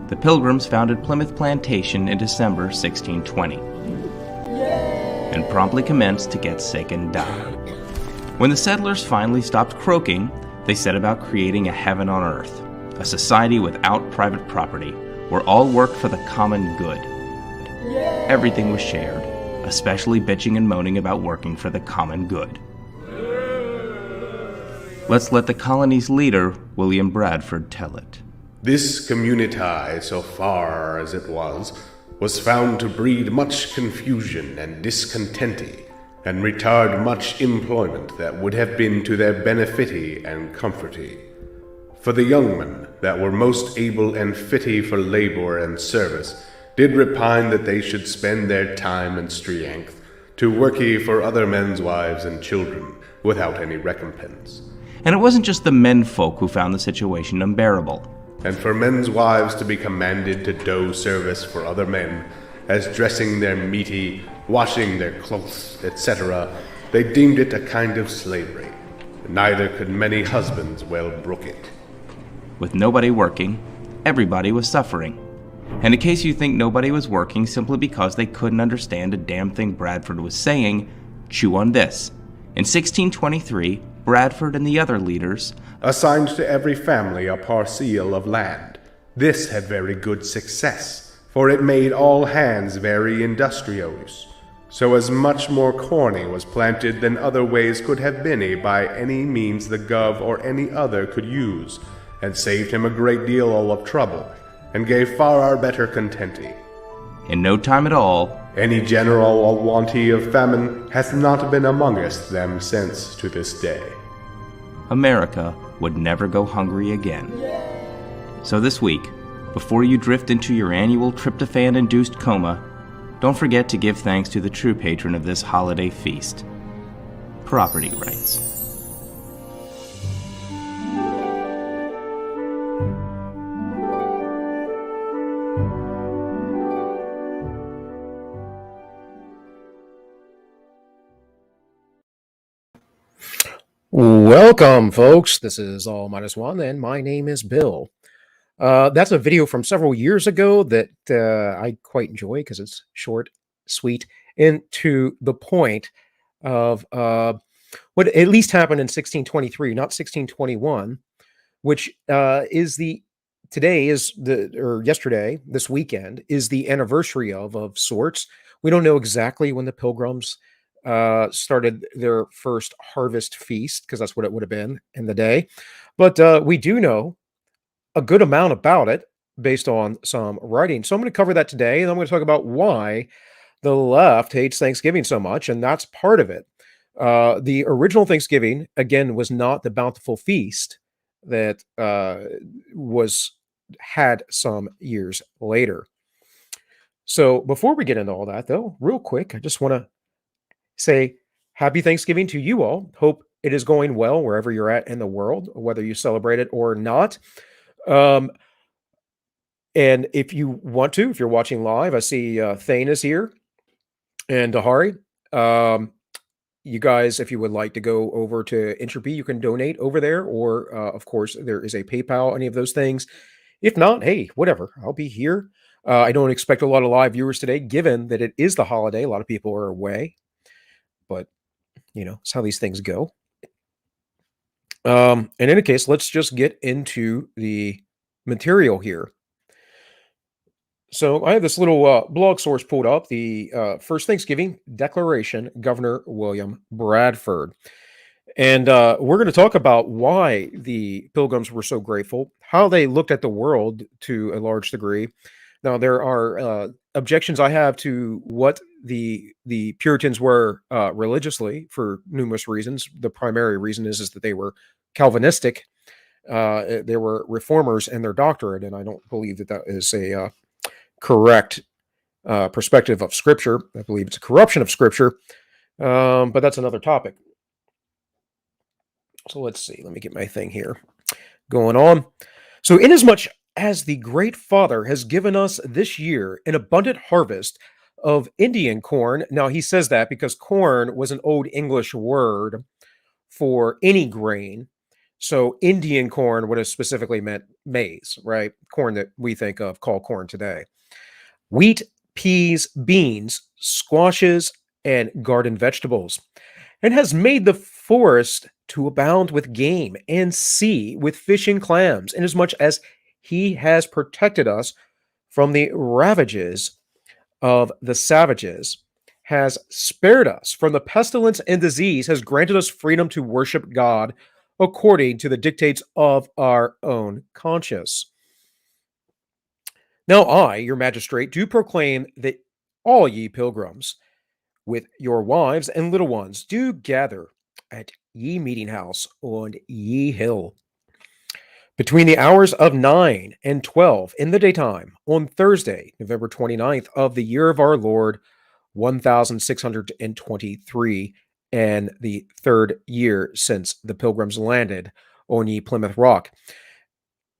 the Pilgrims founded Plymouth Plantation in December 1620, and promptly commenced to get sick and die. When the settlers finally stopped croaking, they set about creating a heaven on earth, a society without private property, where all worked for the common good. Everything was shared, especially bitching and moaning about working for the common good. Let's let the colony's leader, William Bradford, tell it. This community, so far as it was found to breed much confusion and discontenty, and retard much employment that would have been to their benefity and comforty. For the young men that were most able and fitty for labour and service did repine that they should spend their time and strength to worky for other men's wives and children without any recompense. And it wasn't just the menfolk who found the situation unbearable. And for men's wives to be commanded to do service for other men, as dressing their meaty, washing their clothes, etc., they deemed it a kind of slavery. Neither could many husbands well brook it. With nobody working, everybody was suffering. And in case you think nobody was working simply because they couldn't understand a damn thing Bradford was saying, chew on this. In 1623, Bradford and the other leaders assigned to every family a parcel of land. This had very good success, for it made all hands very industrious. So as much more corny was planted than other ways could have been by any means the gov or any other could use, and saved him a great deal of trouble, and gave far better contenty. In no time at all, any general wanty of famine hath not been among us them since to this day. America would never go hungry again. So this week, before you drift into your annual tryptophan-induced coma, don't forget to give thanks to the true patron of this holiday feast, property rights. Welcome, folks. This is AllMinusOne, and my name is Bill. That's a video from several years ago that I quite enjoy because it's short, sweet, and to the point of what at least happened in 1623, not 1621, which yesterday, this weekend, is the anniversary of sorts. We don't know exactly when the Pilgrims started their first harvest feast, because that's what it would have been in the day. But we do know a good amount about it based on some writing. So I'm going to cover that today, and I'm going to talk about why the left hates Thanksgiving so much, and that's part of it. The original Thanksgiving, again, was not the bountiful feast that had some years later. So before we get into all that, though, real quick, I just want to say happy Thanksgiving to you all. Hope it is going well wherever you're at in the world, whether you celebrate it or not. And if you want to, if you're watching live, I see Thane is here and Dahari. You guys, if you would like to go over to Entropy, you can donate over there, or of course, there is a PayPal, any of those things. If not, hey, whatever, I'll be here. I don't expect a lot of live viewers today, given that it is the holiday. A lot of people are away. But, you know, it's how these things go. In any case, let's just get into the material here. So I have this little blog source pulled up, the First Thanksgiving Declaration, Governor William Bradford. And we're going to talk about why the Pilgrims were so grateful, how they looked at the world to a large degree. Now, there are objections I have to what the Puritans were religiously for numerous reasons. The primary reason is that they were Calvinistic. They were reformers in their doctrine, and I don't believe that is a correct perspective of Scripture. I believe it's a corruption of Scripture, but that's another topic. So let's see. Let me get my thing here going on. So inasmuch as the Great Father has given us this year an abundant harvest of Indian corn. Now, he says that because corn was an Old English word for any grain So Indian corn would have specifically meant maize, right? Corn that we think of, call corn today. Wheat, peas, beans, squashes, and garden vegetables, and has made the forest to abound with game and sea with fish and clams, inasmuch as he has protected us from the ravages of the savages, has spared us from the pestilence and disease, has granted us freedom to worship God according to the dictates of our own conscience. Now I, your magistrate, do proclaim that all ye pilgrims, with your wives and little ones, do gather at ye meeting house on ye hill between the hours of 9 and 12 in the daytime on Thursday, November 29th of the year of our Lord, 1623, and the third year since the pilgrims landed on ye Plymouth Rock,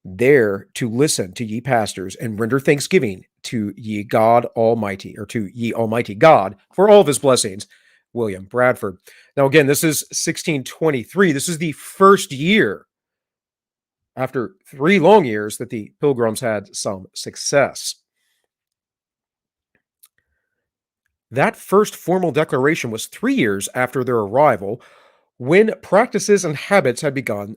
there to listen to ye pastors and render thanksgiving to ye God Almighty, or to ye Almighty God for all of his blessings. William Bradford. Now, again, this is 1623. This is the first year after 3 long years that the pilgrims had some success. That first formal declaration was 3 years after their arrival, when practices and habits had begun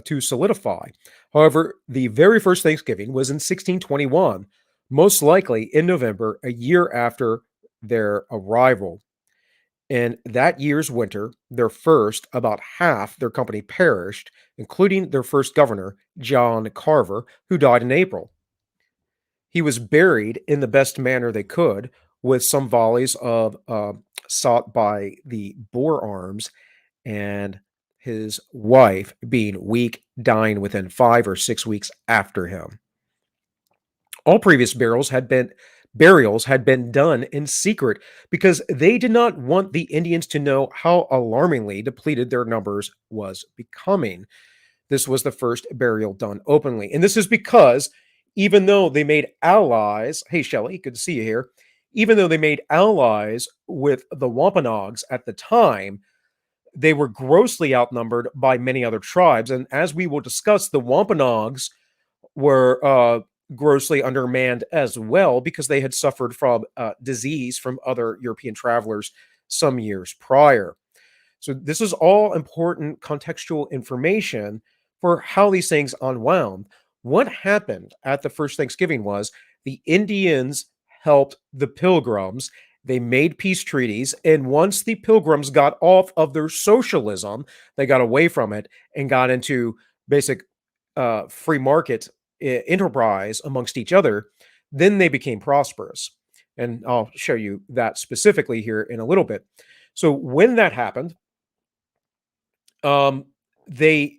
to solidify. However, the very first Thanksgiving was in 1621, most likely in November, a year after their arrival. In that year's winter, about half their company perished, including their first governor, John Carver, who died in April. He was buried in the best manner they could, with some volleys of sought by the Boer arms, and his wife being weak, dying within 5 or 6 weeks after him. All previous burials had been done in secret because they did not want the Indians to know how alarmingly depleted their numbers was becoming. This was the first burial done openly. And this is because even though they made allies, hey, Shelley, good to see you here. Even though they made allies with the Wampanoags at the time, they were grossly outnumbered by many other tribes. And as we will discuss, the Wampanoags were grossly undermanned as well because they had suffered from disease from other European travelers some years prior. So this is all important contextual information for how these things unwound. What happened at the first Thanksgiving was the Indians helped the Pilgrims. They made peace treaties. And once the Pilgrims got off of their socialism, they got away from it and got into basic free market enterprise amongst each other, then they became prosperous. And I'll show you that specifically here in a little bit. So when that happened, they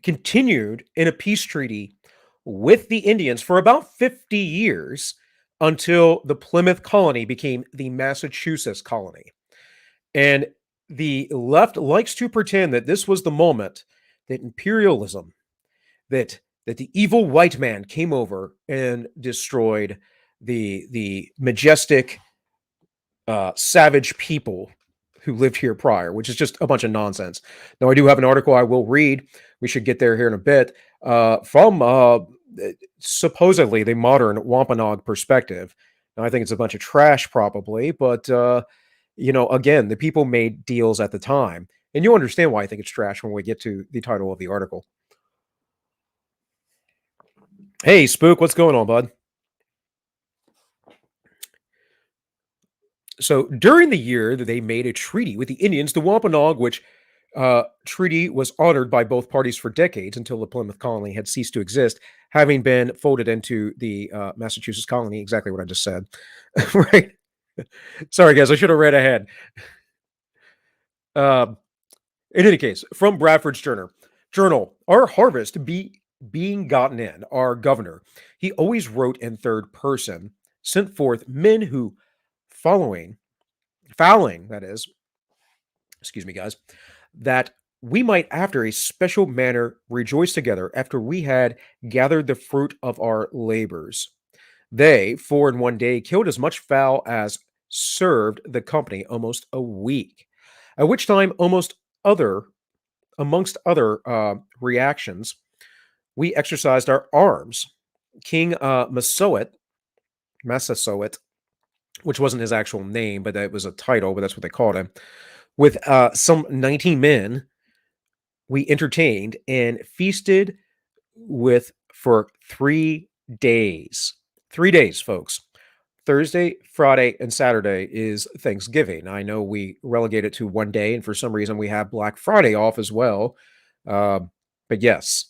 continued in a peace treaty with the Indians for about 50 years until the Plymouth colony became the Massachusetts colony. And the left likes to pretend that this was the moment that imperialism, that the evil white man came over and destroyed the majestic, savage people who lived here prior, which is just a bunch of nonsense. Now, I do have an article I will read. We should get there here in a bit, from supposedly the modern Wampanoag perspective. Now, I think it's a bunch of trash probably, but, again, the people made deals at the time. And you'll understand why I think it's trash when we get to the title of the article. Hey, Spook, what's going on, bud? So during the year that they made a treaty with the Indians, the Wampanoag, which treaty was honored by both parties for decades until the Plymouth colony had ceased to exist, having been folded into the Massachusetts colony. Exactly what I just said. Right. Sorry, guys, I should have read ahead. In any case, from Bradford's Journal, our harvest being gotten in, our governor, he always wrote in third person, sent forth men who fouling, that is, excuse me, guys, that we might after a special manner rejoice together after we had gathered the fruit of our labors. They, 4 in one day, killed as much fowl as served the company almost a week, at which time amongst other reactions, we exercised our arms. King Massasoit, which wasn't his actual name, but that was a title, but that's what they called him, with some 90 men, we entertained and feasted for 3 days. 3 days, folks. Thursday, Friday, and Saturday is Thanksgiving. I know we relegate it to 1 day, and for some reason we have Black Friday off as well. But yes.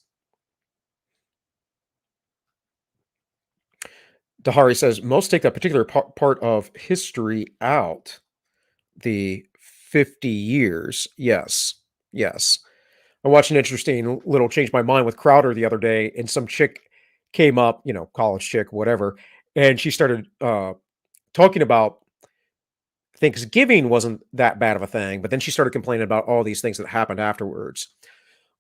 Dahari says, most take that particular part of history out. The 50 years. Yes. Yes. I watched an interesting little change my mind with Crowder the other day, and some chick came up, college chick, whatever, and she started talking about Thanksgiving wasn't that bad of a thing, but then she started complaining about all these things that happened afterwards.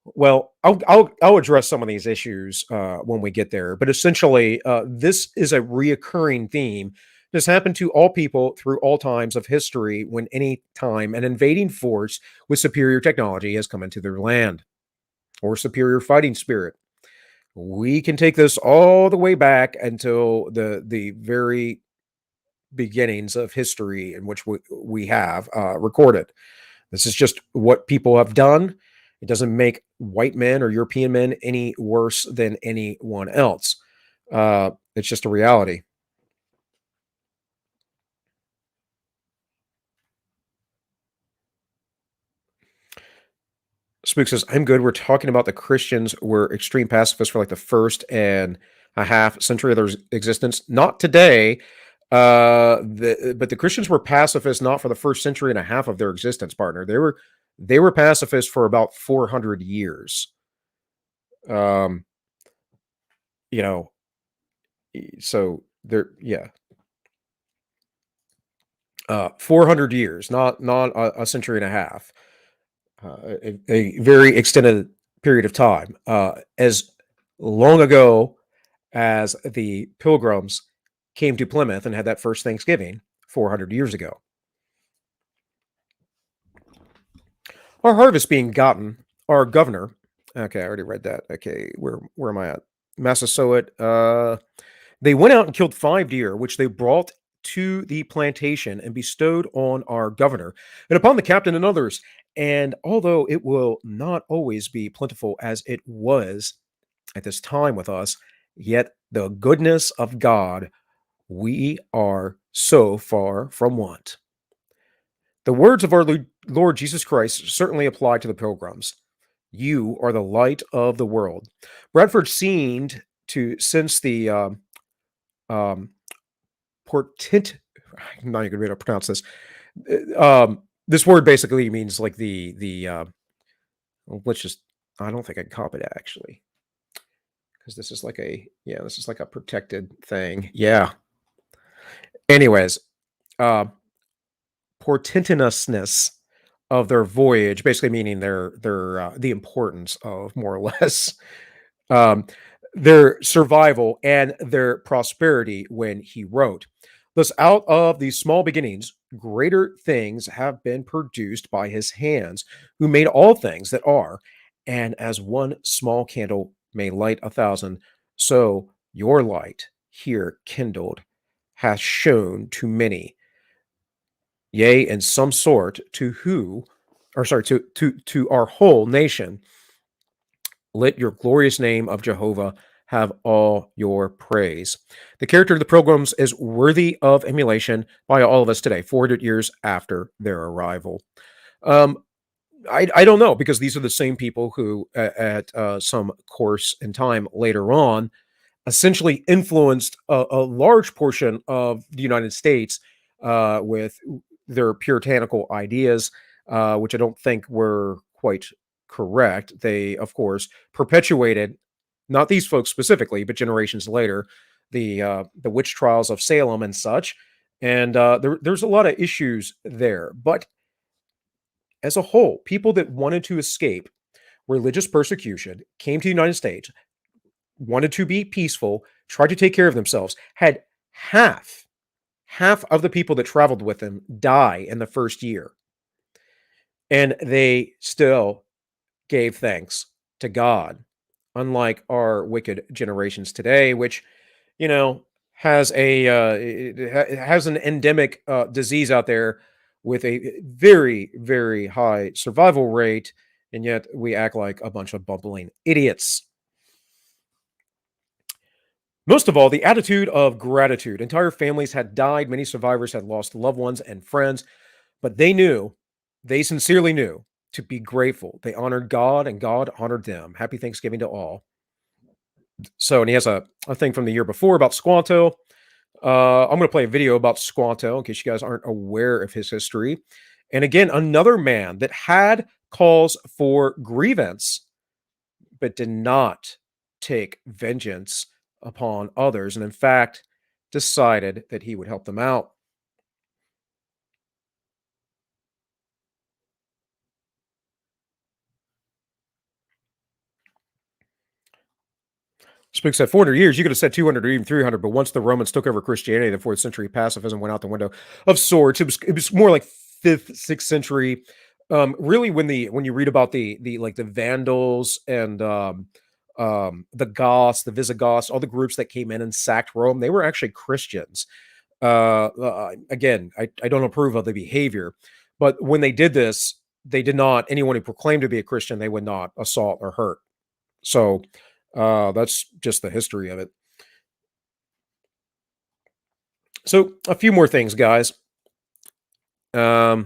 Well, I'll address some of these issues when we get there, but essentially, this is a reoccurring theme. This happened to all people through all times of history when any time an invading force with superior technology has come into their land or superior fighting spirit. We can take this all the way back until the very beginnings of history in which we have recorded. This is just what people have done. It doesn't make white men or European men any worse than anyone else. It's just a reality. Spook says, I'm good. We're talking about the Christians were extreme pacifists for like the first and a half century of their existence. Not today. But the Christians were pacifists not for the first century and a half of their existence, partner. They were pacifists for about 400 years. So they're 400 years, not a century and a half. A very extended period of time, as long ago as the Pilgrims came to Plymouth and had that first Thanksgiving 400 years ago. Our harvest being gotten, our governor, okay, I already read that. Okay, where am I at? Massasoit, they went out and killed 5 deer, which they brought to the plantation and bestowed on our governor and upon the captain and others. And although it will not always be plentiful as it was at this time with us, yet the goodness of God, we are so far from want. The words of our Lord Jesus Christ certainly apply to the Pilgrims. You are the light of the world. Bradford seemed to sense the portent. I'm not even going to pronounce this. This word basically means like let's just. I don't think I can copy it actually, because this is like a protected thing. Yeah. Anyways, portentousness of their voyage, basically meaning the importance of, more or less, their survival and their prosperity when he wrote. Thus, out of these small beginnings, greater things have been produced by his hands, who made all things that are. And as one small candle may light 1,000, so your light here kindled hath shone to many, yea, in some sort to our whole nation. Let your glorious name of Jehovah have all your praise. The character of the Pilgrims is worthy of emulation by all of us today, 400 years after their arrival. I don't know, because these are the same people who, at some course in time later on, essentially influenced a large portion of the United States with their puritanical ideas, which I don't think were quite correct. They, of course, perpetuated, not these folks specifically, but generations later, the witch trials of Salem and such. And there's a lot of issues there. But as a whole, people that wanted to escape religious persecution came to the United States, wanted to be peaceful, tried to take care of themselves, had half of the people that traveled with them die in the first year. And they still gave thanks to God, unlike our wicked generations today, which, you know, has it has an endemic disease out there with a very, very high survival rate, and yet we act like a bunch of bumbling idiots. Most of all, the attitude of gratitude. Entire families had died, many survivors had lost loved ones and friends, but they sincerely knew to be grateful. They honored God and God honored them. Happy Thanksgiving to all. So, and he has a thing from the year before about Squanto. I'm going to play a video about Squanto in case you guys aren't aware of his history. And again, another man that had calls for grievance, but did not take vengeance upon others, and in fact, decided that he would help them out. Spook said 400 years, you could have said 200 or even 300, but once the Romans took over Christianity, the 4th century pacifism went out the window of sorts. It was more like 5th, 6th century. Really, when you read about the Vandals and the Goths, the Visigoths, all the groups that came in and sacked Rome, they were actually Christians. Again, I don't approve of the behavior, but when they did this, they did not, anyone who proclaimed to be a Christian, they would not assault or hurt. So that's just the history of it. So a few more things, guys. A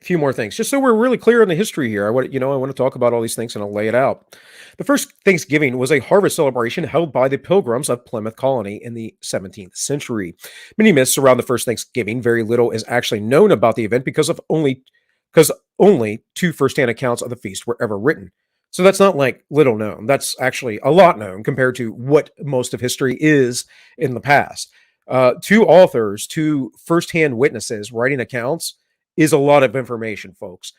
few more things, just so we're really clear on the history here. I want to talk about all these things and I'll lay it out. The first Thanksgiving was a harvest celebration held by the Pilgrims of Plymouth Colony in the 17th century. Many myths surround the first Thanksgiving. Very little is actually known about the event because only 2 firsthand accounts of the feast were ever written. So that's not like little known. That's actually a lot known compared to what most of history is in the past. 2 authors, 2 firsthand witnesses writing accounts is a lot of information, folks.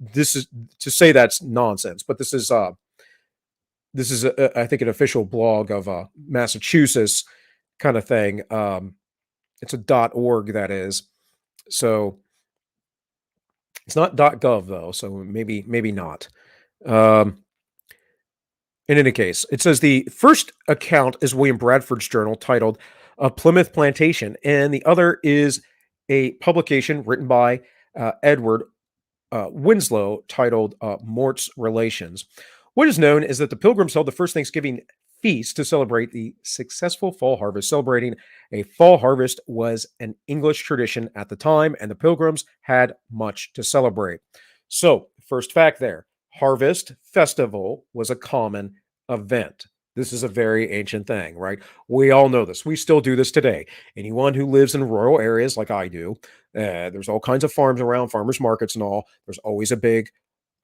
This is to say that's nonsense, but this is I think an official blog of Massachusetts kind of thing. It's a .org, that is. So it's not .gov though, so maybe not. In any case, it says the first account is William Bradford's journal titled "A Plymouth Plantation," and the other is a publication written by Edward Winslow titled Mort's Relations. What is known is that the Pilgrims held the first Thanksgiving feast to celebrate the successful fall harvest. Celebrating a fall harvest was an English tradition at the time, and the Pilgrims had much to celebrate. So, first fact there, harvest festival was a common event. This is a very ancient thing, right? We all know this. We still do this today. Anyone who lives in rural areas like I do, there's all kinds of farms around, farmers markets and all. There's always a big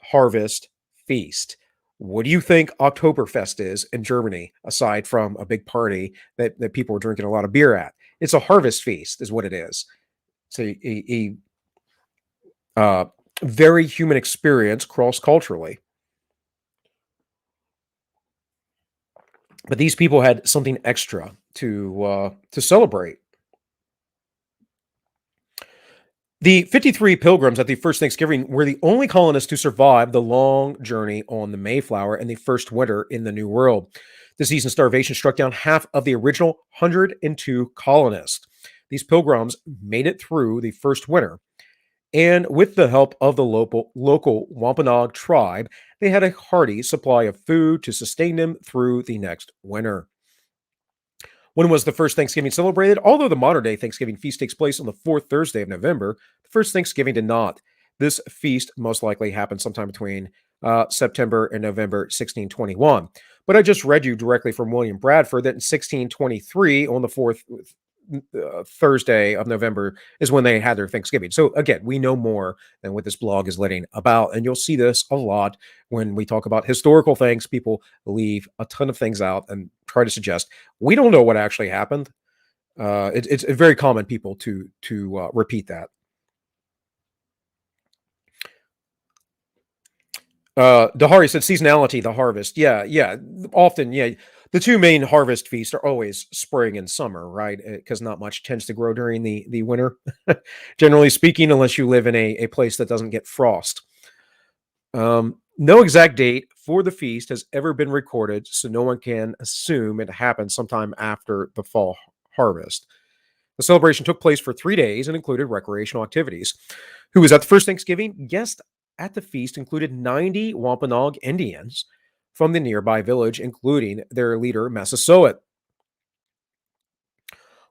harvest feast. What do you think Oktoberfest is in Germany, aside from a big party that people are drinking a lot of beer at? It's a harvest feast, is what it is. It's a very human experience cross-culturally. But these people had something extra to celebrate. The 53 pilgrims at the first Thanksgiving were the only colonists to survive the long journey on the Mayflower and the first winter in the New World. Disease and starvation struck down half of the original 102 colonists. These pilgrims made it through the first winter, and with the help of the local Wampanoag tribe, they had a hearty supply of food to sustain them through the next winter. When was the first Thanksgiving celebrated? Although the modern-day Thanksgiving feast takes place on the 4th Thursday of November, the first Thanksgiving did not. This feast most likely happened sometime between September and November 1621. But I just read you directly from William Bradford that in 1623, on the 4th Thursday of November, is when they had their Thanksgiving. So again, we know more than what this blog is letting about. And you'll see this a lot when we talk about historical things. People leave a ton of things out and try to suggest we don't know what actually happened. It's very common people to repeat that. Dahari said seasonality, the harvest. Yeah. Often, yeah. The two main harvest feasts are always spring and summer, right? Because not much tends to grow during the winter, generally speaking, unless you live in a place that doesn't get frost. No exact date for the feast has ever been recorded, so no one can assume it happened sometime after the fall harvest. The celebration took place for 3 days and included recreational activities. Who was at the first Thanksgiving? Guests at the feast included 90 Wampanoag Indians from the nearby village, including their leader, Massasoit.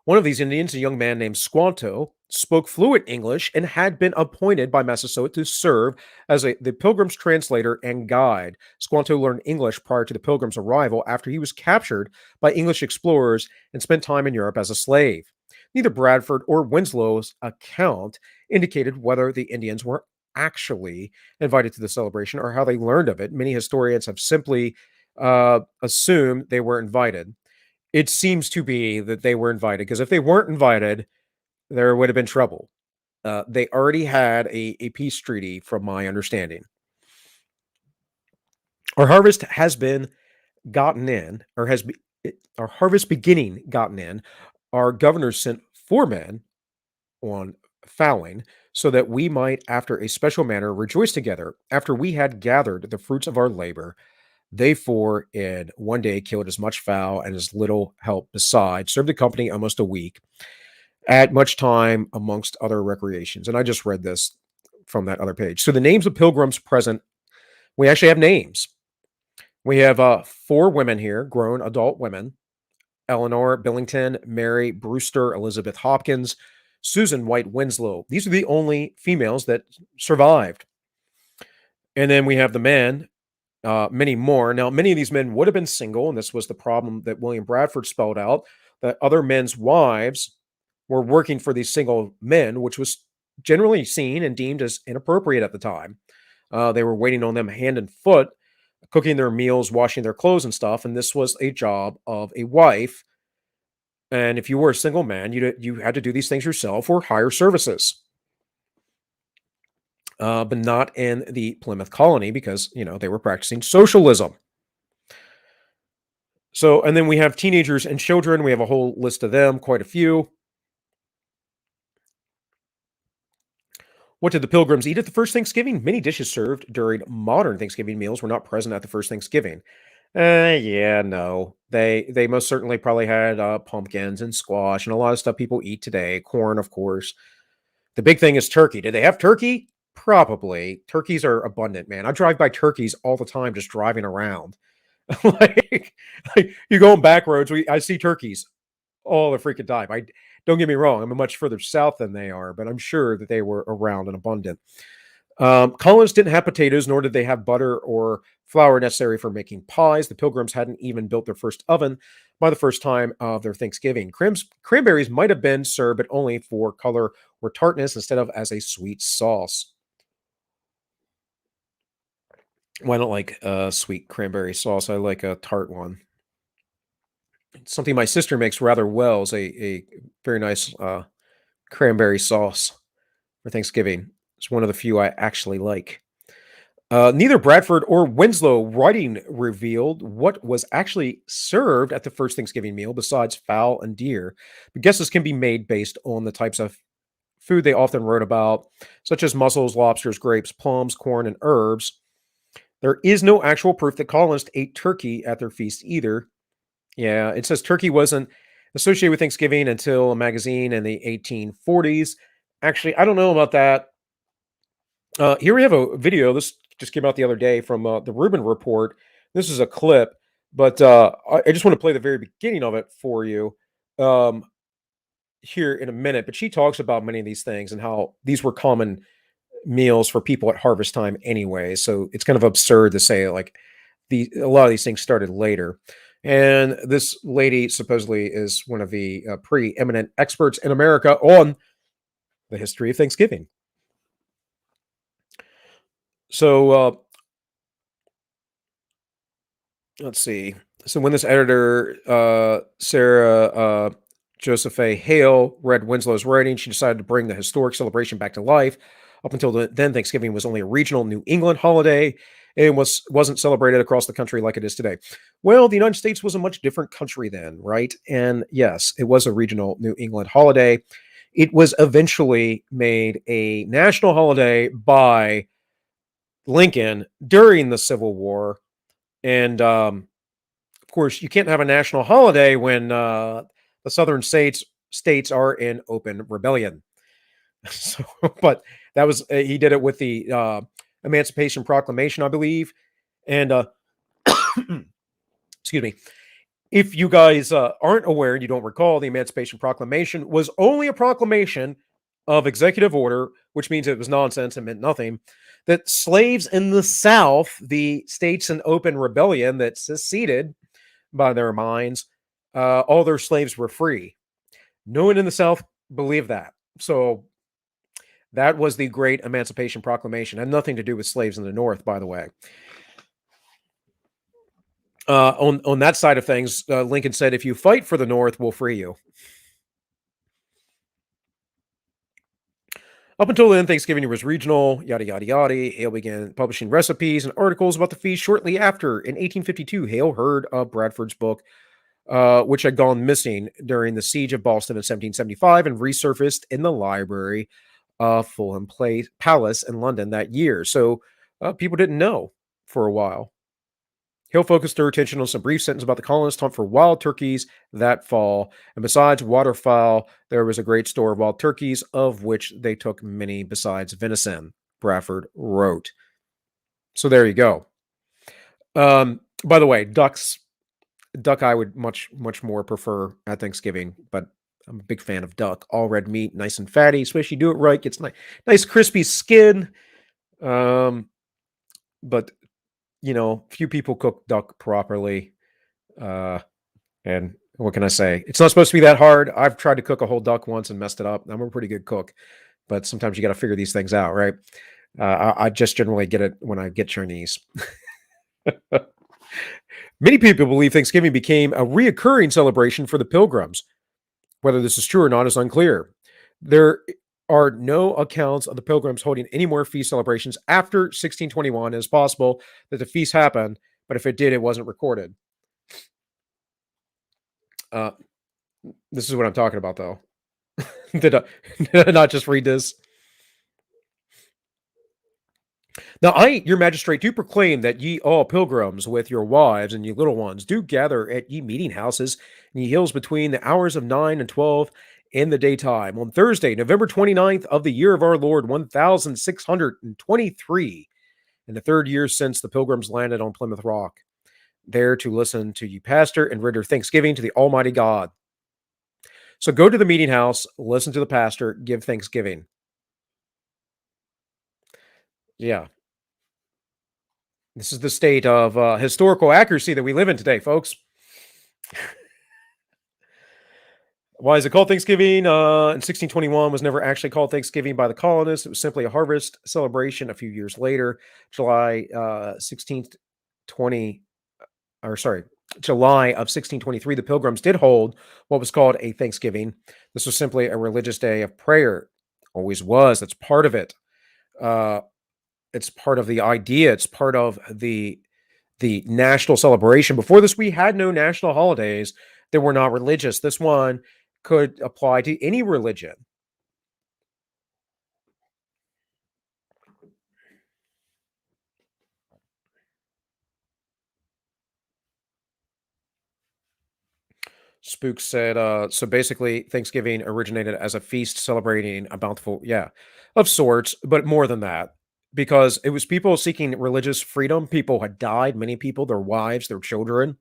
One of these Indians, a young man named Squanto, spoke fluent English and had been appointed by Massasoit to serve as the Pilgrims' translator and guide. Squanto learned English prior to the Pilgrims' arrival after he was captured by English explorers and spent time in Europe as a slave. Neither Bradford or Winslow's account indicated whether the Indians were actually invited to the celebration or how they learned of it. Many historians have simply assumed they were invited. It seems to be that they were invited, because if they weren't invited, there would have been trouble. They already had a peace treaty, from my understanding. Our harvest has been gotten in, or our harvest beginning gotten in. Our governor sent 4 men on fowling, so that we might, after a special manner, rejoice together. After we had gathered the fruits of our labor, they 4 in one day killed as much fowl and as little help beside, served the company almost a week, at much time amongst other recreations. And I just read this from that other page. So the names of pilgrims present, we actually have names. We have 4 women here, grown adult women: Eleanor Billington, Mary Brewster, Elizabeth Hopkins, Susan White Winslow. These are the only females that survived. And then we have the men, many more. Now, many of these men would have been single, and this was the problem that William Bradford spelled out, that other men's wives were working for these single men, which was generally seen and deemed as inappropriate at the time. They were waiting on them hand and foot, cooking their meals, washing their clothes and stuff, and this was a job of a wife. And if you were a single man, you had to do these things yourself or hire services. But not in the Plymouth colony, because, they were practicing socialism. So, and then we have teenagers and children. We have a whole list of them, quite a few. What did the Pilgrims eat at the first Thanksgiving? Many dishes served during modern Thanksgiving meals were not present at the first Thanksgiving. Yeah, no. They most certainly probably had pumpkins and squash and a lot of stuff people eat today. Corn, of course. The big thing is turkey. Did they have turkey? Probably. Turkeys are abundant, man. I drive by turkeys all the time just driving around. like, you go on back roads, I see turkeys all the freaking time. Don't get me wrong, I'm much further south than they are, but I'm sure that they were around and abundant. Colonists didn't have potatoes, nor did they have butter or flour necessary for making pies. The Pilgrims hadn't even built their first oven by the first time of their Thanksgiving. Cranberries might have been served, but only for color or tartness instead of as a sweet sauce. Well, I don't like sweet cranberry sauce. I like a tart one. Something my sister makes rather well is a very nice cranberry sauce for Thanksgiving. It's one of the few I actually like. Neither Bradford or Winslow writing revealed what was actually served at the first Thanksgiving meal besides fowl and deer, but guesses can be made based on the types of food they often wrote about, such as mussels, lobsters, grapes, plums, corn, and herbs. There is no actual proof that colonists ate turkey at their feast either. Yeah, it says turkey wasn't associated with Thanksgiving until a magazine in the 1840s. Actually, I don't know about that. Here we have a video. This just came out the other day from the Rubin Report. This is a clip, but I just want to play the very beginning of it for you here in a minute. But she talks about many of these things and how these were common meals for people at harvest time anyway. So it's kind of absurd to say like a lot of these things started later. And this lady supposedly is one of the preeminent experts in America on the history of Thanksgiving. So let's see. So when this editor, Sarah Joseph A. Hale, read Winslow's writing, she decided to bring the historic celebration back to life. Up until then, Thanksgiving was only a regional New England holiday and wasn't celebrated across the country like it is today. Well, the United States was a much different country then, right? And yes, it was a regional New England holiday. It was eventually made a national holiday by Lincoln during the Civil War. And of course, you can't have a national holiday when the southern states are in open rebellion. So, but that was he did it with the Emancipation Proclamation, I believe. And excuse me. If you guys aren't aware and you don't recall, the Emancipation Proclamation was only a proclamation of executive order, which means it was nonsense and meant nothing, that slaves in the South, the states in open rebellion that seceded by their minds, all their slaves were free. No one in the South believed that. So that was the Great Emancipation Proclamation. It had nothing to do with slaves in the North, by the way. On that side of things, Lincoln said, if you fight for the North, we'll free you. Up until then, Thanksgiving was regional, yada, yada, yada. Hale began publishing recipes and articles about the feast shortly after. In 1852, Hale heard of Bradford's book, which had gone missing during the siege of Boston in 1775 and resurfaced in the library of Fulham Palace in London that year. So people didn't know for a while. Hill focused their attention on some brief sentence about the colonists' hunt for wild turkeys that fall. And besides waterfowl, there was a great store of wild turkeys, of which they took many besides venison, Bradford wrote. So there you go. By the way, duck I would much more prefer at Thanksgiving, but I'm a big fan of duck. All red meat, nice and fatty, especially do it right. Gets nice crispy skin. But few people cook duck properly. And what can I say? It's not supposed to be that hard. I've tried to cook a whole duck once and messed it up. I'm a pretty good cook, but sometimes you got to figure these things out, right? I just generally get it when I get Chinese. Many people believe Thanksgiving became a reoccurring celebration for the Pilgrims. Whether this is true or not is unclear. There are no accounts of the Pilgrims holding any more feast celebrations after 1621. It is possible that the feast happened, but if it did, it wasn't recorded. This is what I'm talking about, though. Did I not just read this? Now I, your magistrate, do proclaim that ye all pilgrims with your wives and ye little ones do gather at ye meeting houses and ye hills between the hours of 9 and 12 in the daytime on Thursday, November 29th of the year of our Lord, 1623, in the third year since the Pilgrims landed on Plymouth Rock, there to listen to ye pastor and render thanksgiving to the Almighty God. So go to the meeting house, listen to the pastor, give thanksgiving. Yeah. This is the state of historical accuracy that we live in today, folks. Why is it called Thanksgiving? In 1621 was never actually called Thanksgiving by the colonists. It was simply a harvest celebration a few years later, July of 1623, the Pilgrims did hold what was called a Thanksgiving. This was simply a religious day of prayer. Always was. That's part of it. It's part of the idea. It's part of the national celebration. Before this, we had no national holidays that were not religious. This one could apply to any religion. Spook said, so basically Thanksgiving originated as a feast celebrating a bountiful, of sorts, but more than that, because it was people seeking religious freedom. People had died, many people, their wives, their children.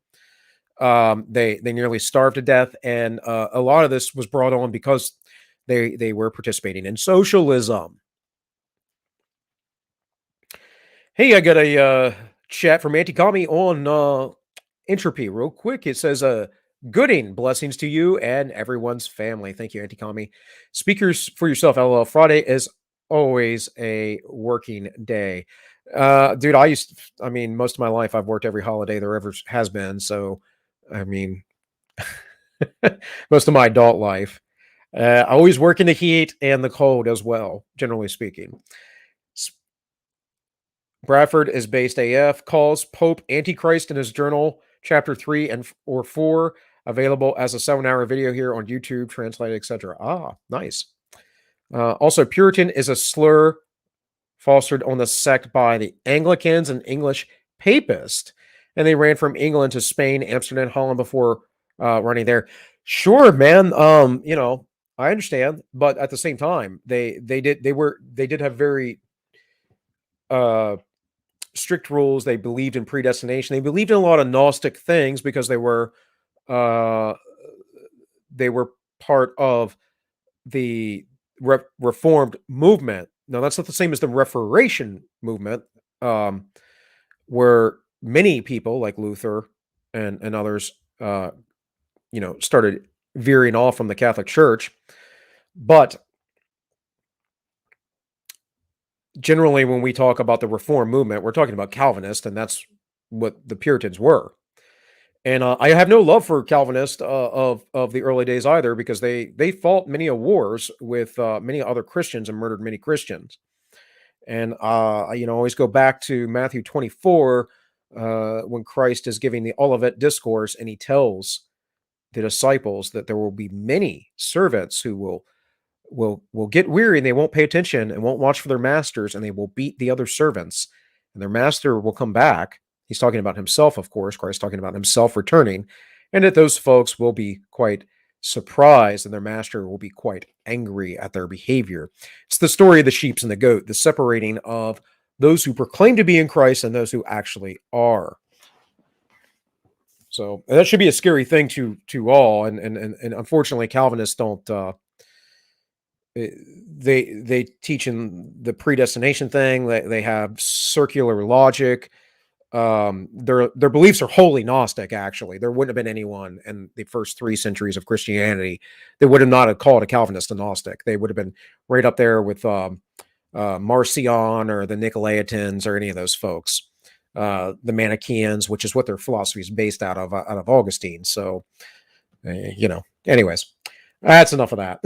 They nearly starved to death, and a lot of this was brought on because they were participating in socialism. Hey, I got a chat from Anti-Commie on Entropy real quick. It says, gooding, blessings to you and everyone's family. Thank you, Anti-Commie. Speakers for yourself, LOL. Friday is always a working day. Dude, most of my life I've worked every holiday there ever has been. So, most of my adult life. I always work in the heat and the cold as well, generally speaking. Bradford is based AF, calls Pope Antichrist in his journal, chapter 3 or 4, available as a 7-hour video here on YouTube, translated, etc. Ah, nice. Also, Puritan is a slur fostered on the sect by the Anglicans and English Papists, and they ran from England to Spain, Amsterdam, Holland before running there. Sure, man. I understand, but at the same time, they did have very strict rules. They believed in predestination. They believed in a lot of Gnostic things because they were part of the Reformed movement. Now, that's not the same as the Reformation movement, where many people like Luther and others, started veering off from the Catholic Church. But generally, when we talk about the Reform movement, we're talking about Calvinists, and that's what the Puritans were. And I have no love for Calvinists of the early days either, because they fought many wars with many other Christians and murdered many Christians. And always go back to Matthew 24 when Christ is giving the Olivet Discourse, and he tells the disciples that there will be many servants who will get weary and they won't pay attention and won't watch for their masters, and they will beat the other servants, and their master will come back. He's talking about himself, of course. Christ talking about himself returning, and that those folks will be quite surprised, and their master will be quite angry at their behavior. It's the story of the sheep and the goat, the separating of those who proclaim to be in Christ and those who actually are. So that should be a scary thing to all, and unfortunately, Calvinists don't. They teach in the predestination thing. They have circular logic. Their beliefs are wholly Gnostic. Actually, there wouldn't have been anyone in the first 3 centuries of Christianity that would have not have called a Calvinist a Gnostic. They would have been right up there with Marcion or the Nicolaitans or any of those folks. The Manichaeans, which is what their philosophy is based out of Augustine. So, anyways, that's enough of that.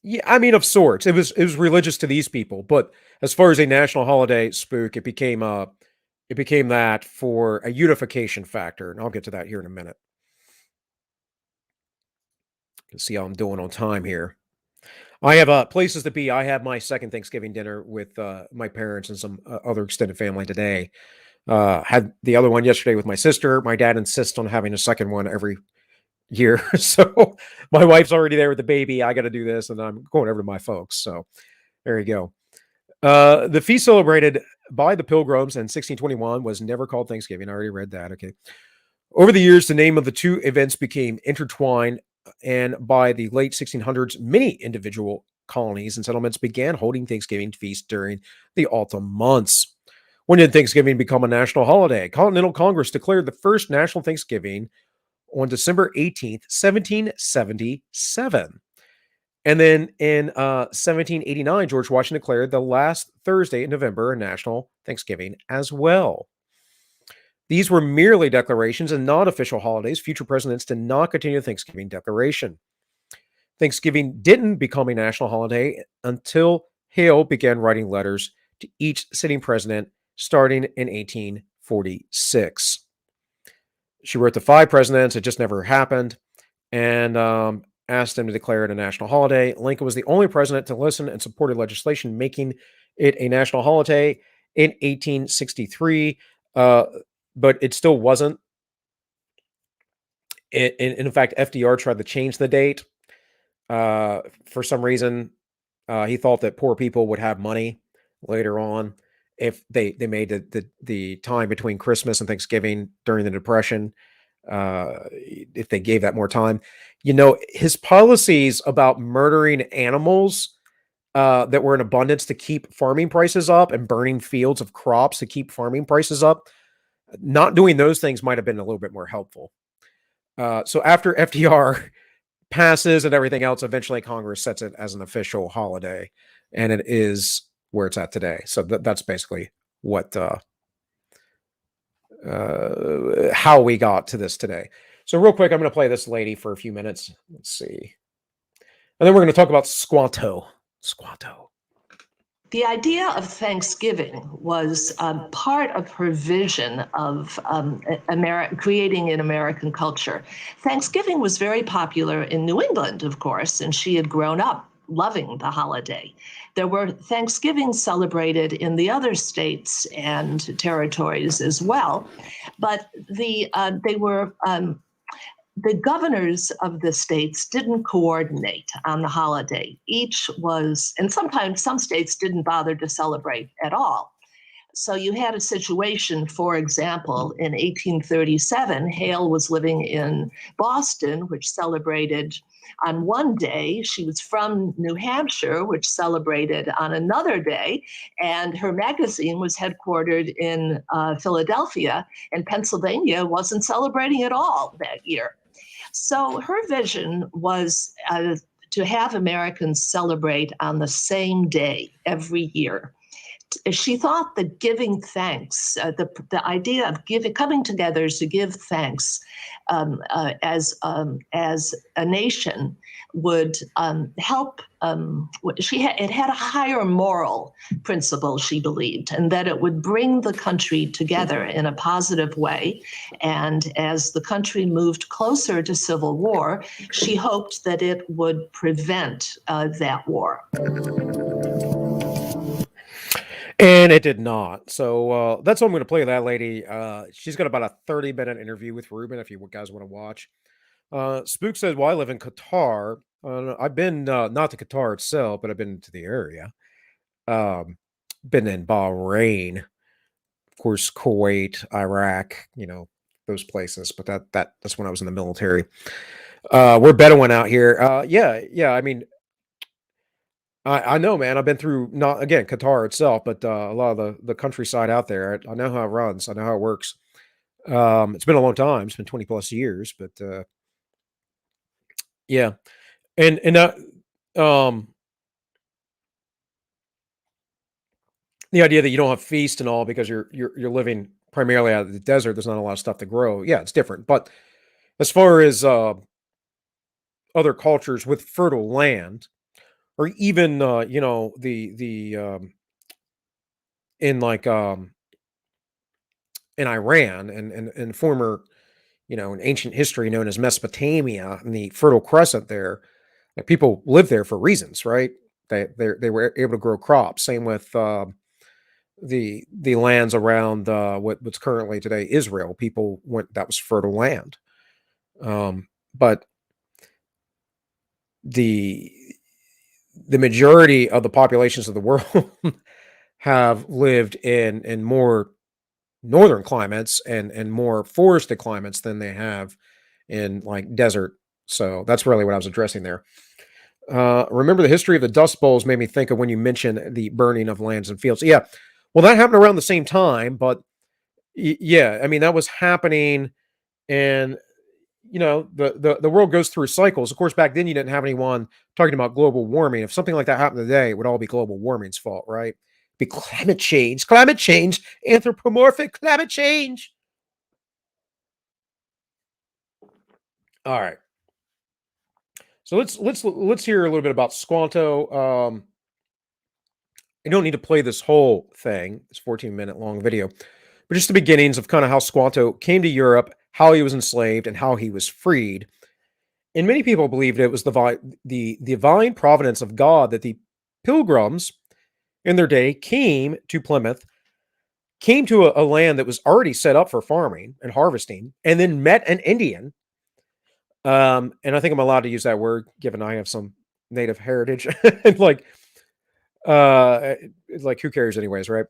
Yeah, I mean, of sorts. It was religious to these people, but as far as a national holiday, spook, it became that for a unification factor, and I'll get to that here in a minute. Let's see how I'm doing on time here. I have places to be. I have my second Thanksgiving dinner with my parents and some other extended family today. Had the other one yesterday with my sister. My dad insists on having a second one every year. So my wife's already there with the baby. I got to do this, and I'm going over to my folks. So there you go. The feast celebrated by the Pilgrims in 1621 was never called Thanksgiving. I already read that. Okay. Over the years, the name of the two events became intertwined, and by the late 1600s, many individual colonies and settlements began holding Thanksgiving feasts during the autumn months. When did Thanksgiving become a national holiday? Continental Congress declared the first national Thanksgiving on December 18th, 1777. And then in 1789, George Washington declared the last Thursday in November a national Thanksgiving as well. These were merely declarations and not official holidays. Future presidents did not continue the Thanksgiving declaration. Thanksgiving didn't become a national holiday until Hale began writing letters to each sitting president starting in 1846. She wrote to 5 presidents. It just never happened, and asked them to declare it a national holiday. Lincoln was the only president to listen and supported legislation making it a national holiday in 1863. But it still wasn't. In fact, FDR tried to change the date. For some reason, he thought that poor people would have money later on if they made the time between Christmas and Thanksgiving during the Depression, if they gave that more time. His policies about murdering animals that were in abundance to keep farming prices up and burning fields of crops to keep farming prices up, not doing those things might have been a little bit more helpful. So after FDR passes and everything else, eventually Congress sets it as an official holiday, and it is where it's at today. So that's basically what how we got to this today. So real quick, I'm going to play this lady for a few minutes. Let's see. And then we're going to talk about Squanto. Squanto. The idea of Thanksgiving was part of her vision of creating an American culture. Thanksgiving was very popular in New England, of course, and she had grown up loving the holiday. There were Thanksgivings celebrated in the other states and territories as well, but the governors of the states didn't coordinate on the holiday. And sometimes some states didn't bother to celebrate at all. So you had a situation, for example, in 1837, Hale was living in Boston, which celebrated on one day. She was from New Hampshire, which celebrated on another day. And her magazine was headquartered in Philadelphia, and Pennsylvania wasn't celebrating at all that year. So her vision was to have Americans celebrate on the same day every year. She thought that giving thanks, the idea of coming together to give thanks as a nation would help. It had a higher moral principle, she believed, and that it would bring the country together in a positive way. And as the country moved closer to civil war, she hoped that it would prevent that war. And it did not. So that's what I'm going to play that lady. She's got about a 30-minute interview with Ruben, if you guys want to watch. Spook says, well, I live in Qatar. I've been not to Qatar itself, but I've been to the area. Been in Bahrain, of course, Kuwait, Iraq, those places. But that's when I was in the military. We're Bedouin out here. Yeah. I mean, I know, man. I've been through, not again Qatar itself, but a lot of the countryside out there. I know how it runs. I know how it works. It's been a long time. It's been 20 plus years, but yeah. And the idea that you don't have feast and all because you're living primarily out of the desert. There's not a lot of stuff to grow. Yeah, it's different. But as far as other cultures with fertile land, or even in Iran and former, in ancient history known as Mesopotamia and the Fertile Crescent there, like people lived there for reasons, right? They were able to grow crops. Same with the lands around what's currently today Israel. People that was fertile land, but the majority of the populations of the world have lived in more northern climates and more forested climates than they have in like desert. So that's really what I was addressing there. Remember the history of the Dust Bowls made me think of when you mentioned the burning of lands and fields. Yeah. Well, that happened around the same time, but yeah, I mean, that was happening, and the world goes through cycles. Of course, back then you didn't have anyone talking about global warming. If something like that happened today, it would all be global warming's fault, right? Be climate change, anthropomorphic climate change. All right. So let's hear a little bit about Squanto. I don't need to play this whole thing. It's a 14-minute long video, but just the beginnings of kind of how Squanto came to Europe, how he was enslaved, and how he was freed. And many people believed it was the divine providence of God that the Pilgrims in their day came to Plymouth, came to a land that was already set up for farming and harvesting, and then met an Indian. And I think I'm allowed to use that word, given I have some native heritage. And like who cares anyways, right?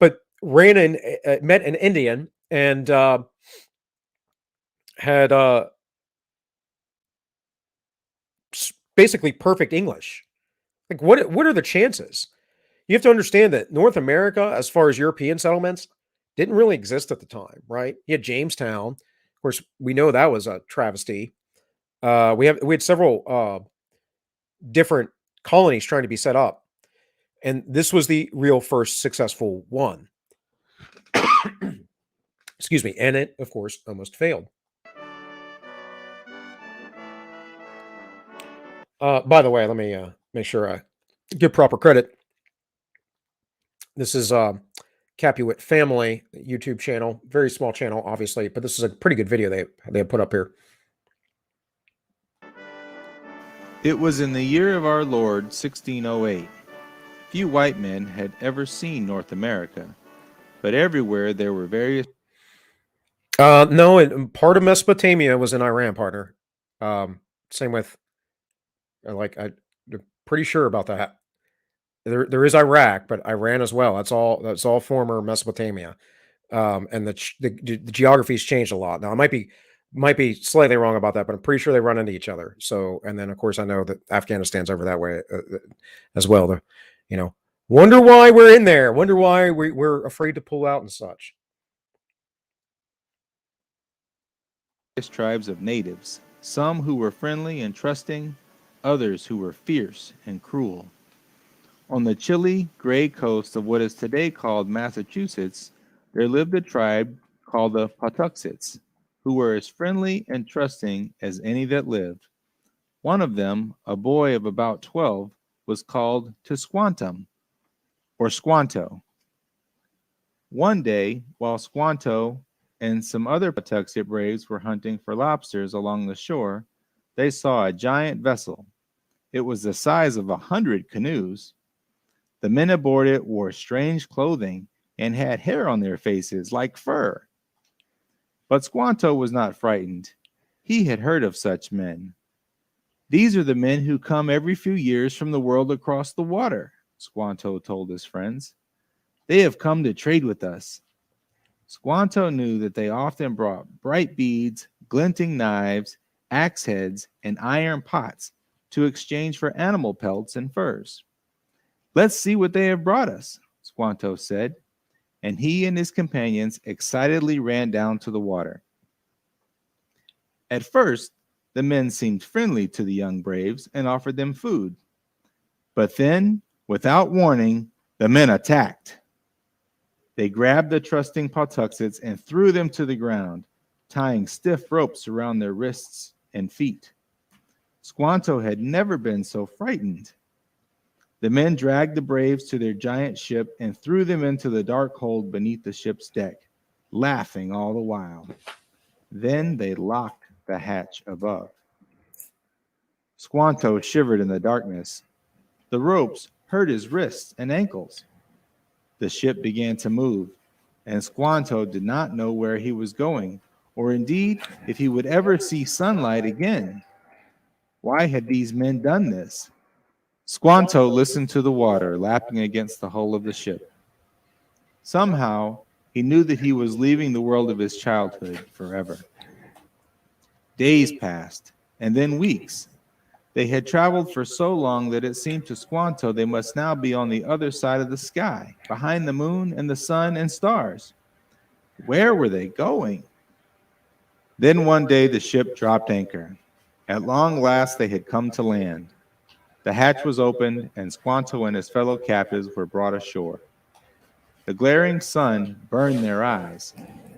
But met an Indian and had basically perfect English. Like what are the chances? You have to understand that North America, as far as European settlements, didn't really exist at the time, right? You had Jamestown. Of course, we know that was a travesty. We had several different colonies trying to be set up, and this was the real first successful one. Excuse me. And it, of course, almost failed. By the way, let me make sure I give proper credit. This is Capuit Family YouTube channel. Very small channel, obviously, but this is a pretty good video they have put up here. It was in the year of our Lord 1608. Few white men had ever seen North America, but everywhere there were various... No, and part of Mesopotamia was in Iran, partner. Same with, I'm pretty sure about that. There is Iraq, but Iran as well. That's all former Mesopotamia. And the geography's changed a lot. Now, I might be slightly wrong about that, but I'm pretty sure they run into each other. So, and then of course I know that Afghanistan's over that way as well. Wonder why we're in there. Wonder why we're afraid to pull out and such. tribes of natives, some who were friendly and trusting, others who were fierce and cruel. On the chilly, gray coast of what is today called Massachusetts, there lived a tribe called the Patuxets, who were as friendly and trusting as any that lived. One of them, a boy of about 12, was called Squantum, or Squanto. One day, while Squanto and some other Patuxet braves were hunting for lobsters along the shore, they saw a giant vessel. It was the size of 100 canoes. The men aboard it wore strange clothing and had hair on their faces like fur. But Squanto was not frightened. He had heard of such men. "These are the men who come every few years from the world across the water," Squanto told his friends. "They have come to trade with us." Squanto knew that they often brought bright beads, glinting knives, axe heads, and iron pots to exchange for animal pelts and furs. "Let's see what they have brought us," Squanto said, and he and his companions excitedly ran down to the water. At first, the men seemed friendly to the young braves and offered them food. But then, without warning, the men attacked. They grabbed the trusting Patuxets and threw them to the ground, tying stiff ropes around their wrists and feet. Squanto had never been so frightened. The men dragged the braves to their giant ship and threw them into the dark hold beneath the ship's deck, laughing all the while. Then they locked the hatch above. Squanto shivered in the darkness. The ropes hurt his wrists and ankles. The ship began to move, and Squanto did not know where he was going, or indeed if he would ever see sunlight again. Why had these men done this? Squanto listened to the water lapping against the hull of the ship. Somehow, he knew that he was leaving the world of his childhood forever. Days passed, and then weeks. They had traveled for so long that it seemed to Squanto they must now be on the other side of the sky, behind the moon and the sun and stars. Where were they going? Then one day the ship dropped anchor. At long last they had come to land. The hatch was opened, and Squanto and his fellow captives were brought ashore. The glaring sun burned their eyes.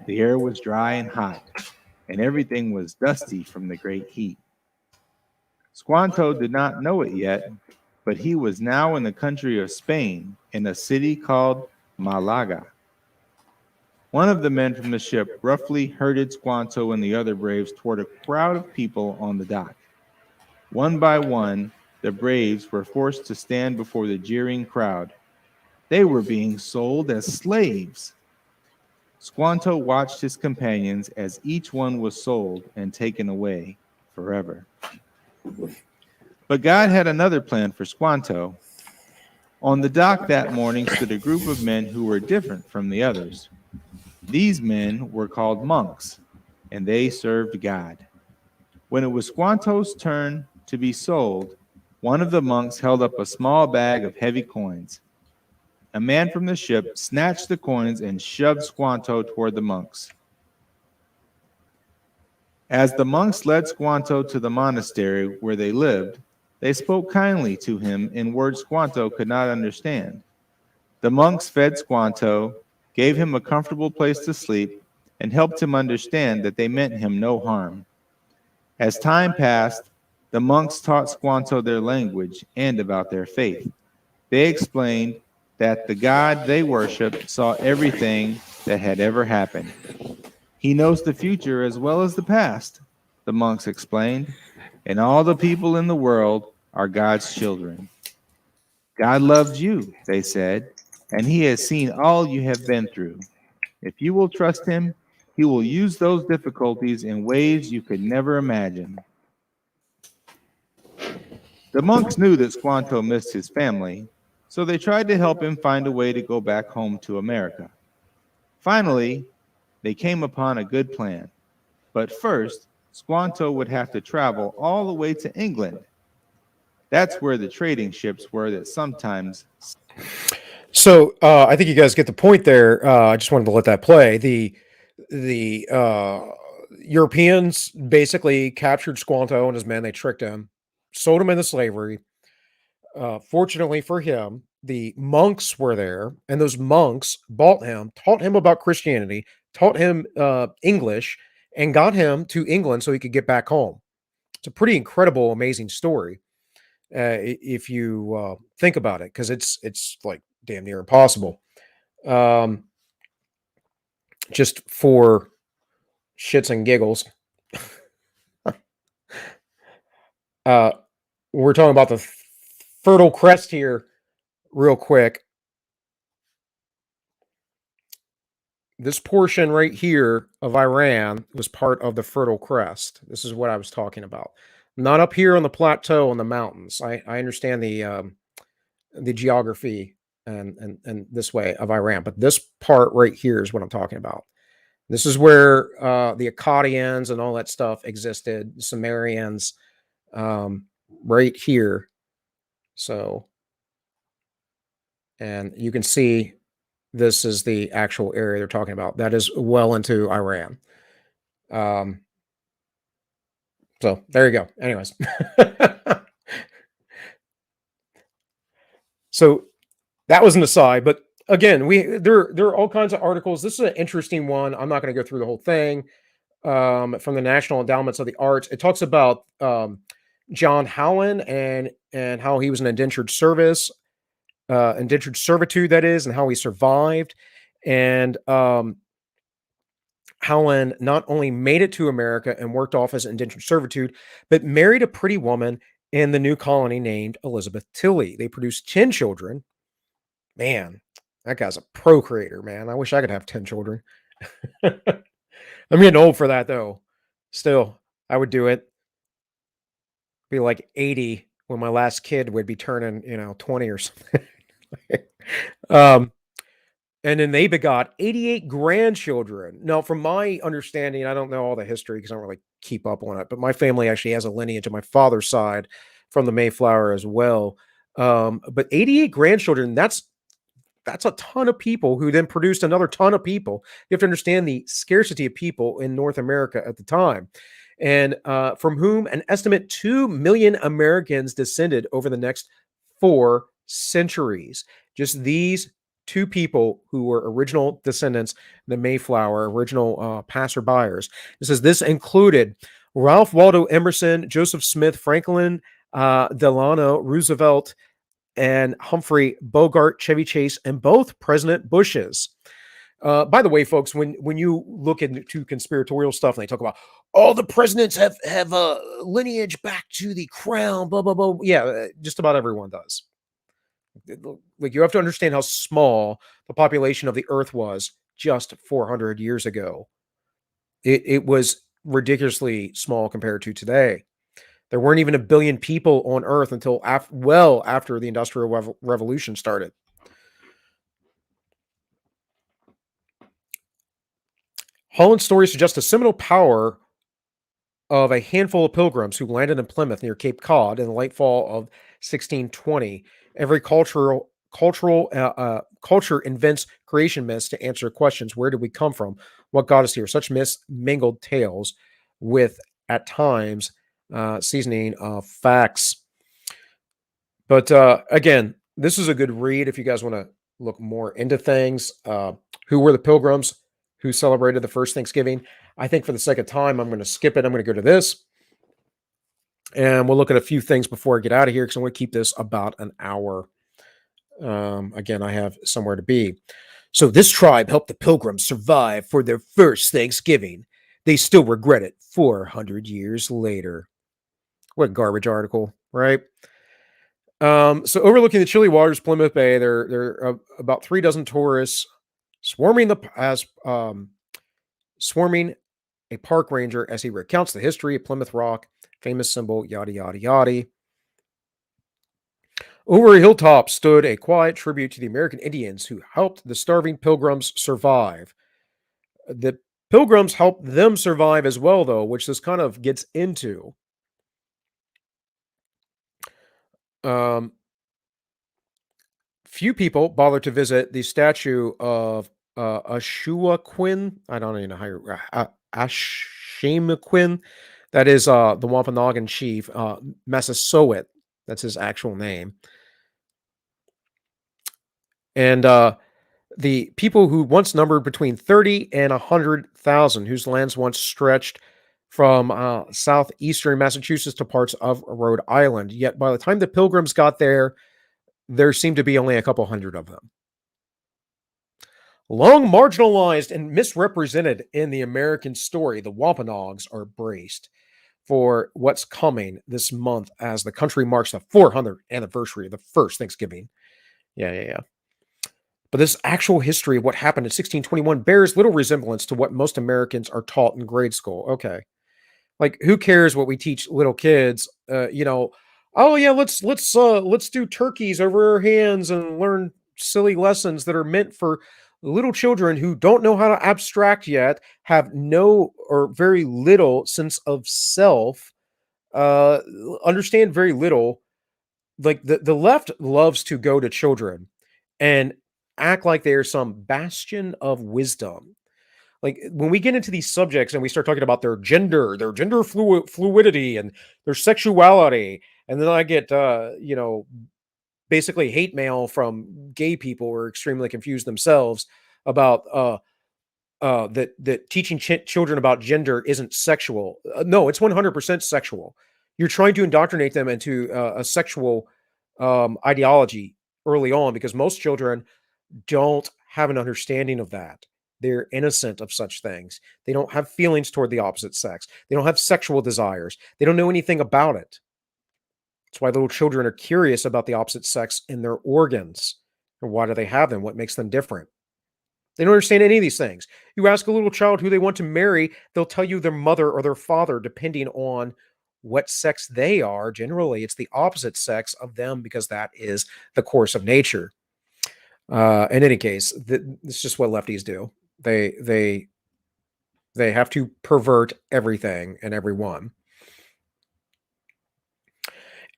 The air was dry and hot, and everything was dusty from the great heat. Squanto did not know it yet, but he was now in the country of Spain, in a city called Malaga. One of the men from the ship roughly herded Squanto and the other braves toward a crowd of people on the dock. One by one, the braves were forced to stand before the jeering crowd. They were being sold as slaves. Squanto watched his companions as each one was sold and taken away forever. But God had another plan for Squanto. On the dock that morning stood a group of men who were different from the others. These men were called monks, and they served God. When it was Squanto's turn to be sold, one of the monks held up a small bag of heavy coins. A man from the ship snatched the coins and shoved Squanto toward the monks. As the monks led Squanto to the monastery where they lived, they spoke kindly to him in words Squanto could not understand. The monks fed Squanto, gave him a comfortable place to sleep, and helped him understand that they meant him no harm. As time passed, the monks taught Squanto their language and about their faith. They explained that the God they worshiped saw everything that had ever happened. He knows the future as well as the past, the monks explained, and all the people in the world are God's children. God loves you, they said, and he has seen all you have been through. If you will trust him, he will use those difficulties in ways you could never imagine. The monks knew that Squanto missed his family, so they tried to help him find a way to go back home to America. Finally, they came upon a good plan. But first, Squanto would have to travel all the way to England. That's where the trading ships were that sometimes... So I think you guys get the point there. I just wanted to let that play. The Europeans basically captured Squanto and his men. They tricked him, sold him into slavery. Fortunately for him, the monks were there, and those monks bought him, taught him about Christianity, taught him English, and got him to England so he could get back home. It's a pretty incredible, amazing story if you think about it, because it's like damn near impossible. Just for shits and giggles, we're talking about the Fertile Crest here real quick. This portion right here of Iran was part of the Fertile Crest. This is what I was talking about. Not up here on the plateau in the mountains. I understand the geography and this way of Iran, but this part right here is what I'm talking about. This is where the Akkadians and all that stuff existed, Sumerians, right here. So, and you can see this is the actual area they're talking about. That is well into Iran. So there you go. Anyways. So that was an aside, but again, there are all kinds of articles. This is an interesting one. I'm not going to go through the whole thing. From the National Endowments of the Arts, it talks about John Howland and how he was an indentured servitude, that is, and how he survived. And Howland not only made it to America and worked off as indentured servitude, but married a pretty woman in the new colony named Elizabeth Tilley. They produced 10 children. Man, that guy's a procreator, man. I wish I could have 10 children. I'm getting old for that, though. Still, I would do it. Be like 80 when my last kid would be turning, 20 or something. And then they begot 88 grandchildren. Now, from my understanding, I don't know all the history because I don't really keep up on it, but my family actually has a lineage on my father's side from the Mayflower as well. But 88 grandchildren, that's a ton of people who then produced another ton of people. You have to understand the scarcity of people in North America at the time, and from whom an estimate 2 million Americans descended over the next 4 centuries. Just these 2 people who were original descendants, the Mayflower, original passerbyers. It says this included Ralph Waldo Emerson, Joseph Smith, Franklin Delano Roosevelt, and Humphrey Bogart, Chevy Chase, and both President Bushes. By the way, folks, when you look into conspiratorial stuff and they talk about all the presidents have a lineage back to the crown, blah, blah, blah. Yeah, just about everyone does. Like, you have to understand how small the population of the earth was just 400 years ago. It was ridiculously small compared to today. There weren't even 1 billion people on earth until after the Industrial Revolution started. Holland's story suggests a seminal power of a handful of pilgrims who landed in Plymouth near Cape Cod in the late fall of 1620. Every culture invents creation myths to answer questions: where did we come from? What got us here? Such myths mingled tales with, at times, seasoning of facts. But again, this is a good read if you guys want to look more into things. Who were the Pilgrims? who celebrated the first Thanksgiving. I think for the sake of time, I'm going to skip it. I'm going to go to this. And we'll look at a few things before I get out of here because I want to keep this about an hour. Again, I have somewhere to be. So this tribe helped the Pilgrims survive for their first Thanksgiving. They still regret it 400 years later. What a garbage article, right? So overlooking the chilly waters of Plymouth Bay, there are about 3 dozen tourists swarming a park ranger as he recounts the history of Plymouth Rock, famous symbol, yada, yada, yada. Over a hilltop stood a quiet tribute to the American Indians who helped the starving Pilgrims survive. The Pilgrims helped them survive as well, though, which this kind of gets into. Few people bothered to visit the statue of Ashuaquin. I don't even know how you Ashamequin. That is the Wampanoag chief, Massasoit. That's his actual name. And the people who once numbered between 30 and 100,000, whose lands once stretched from southeastern Massachusetts to parts of Rhode Island. Yet by the time the Pilgrims got there seemed to be only a couple hundred of them. Long marginalized and misrepresented in the American story, the Wampanoags are braced for what's coming this month as the country marks the 400th anniversary of the first Thanksgiving. Yeah. But this actual history of what happened in 1621 bears little resemblance to what most Americans are taught in grade school. Okay. Like, who cares what we teach little kids? Oh yeah, let's do turkeys over our hands and learn silly lessons that are meant for little children who don't know how to abstract yet, have no or very little sense of self, understand very little. Like the left loves to go to children and act like they're some bastion of wisdom. Like when we get into these subjects and we start talking about their gender fluidity and their sexuality, and then I get basically hate mail from gay people who are extremely confused themselves about that teaching children about gender isn't sexual. No, it's 100% sexual. You're trying to indoctrinate them into a sexual ideology early on because most children don't have an understanding of that. They're innocent of such things. They don't have feelings toward the opposite sex. They don't have sexual desires. They don't know anything about it. That's why little children are curious about the opposite sex in their organs. And why do they have them? What makes them different? They don't understand any of these things. You ask a little child who they want to marry, they'll tell you their mother or their father, depending on what sex they are. Generally, it's the opposite sex of them because that is the course of nature. In any case, it's just what lefties do. They have to pervert everything and everyone.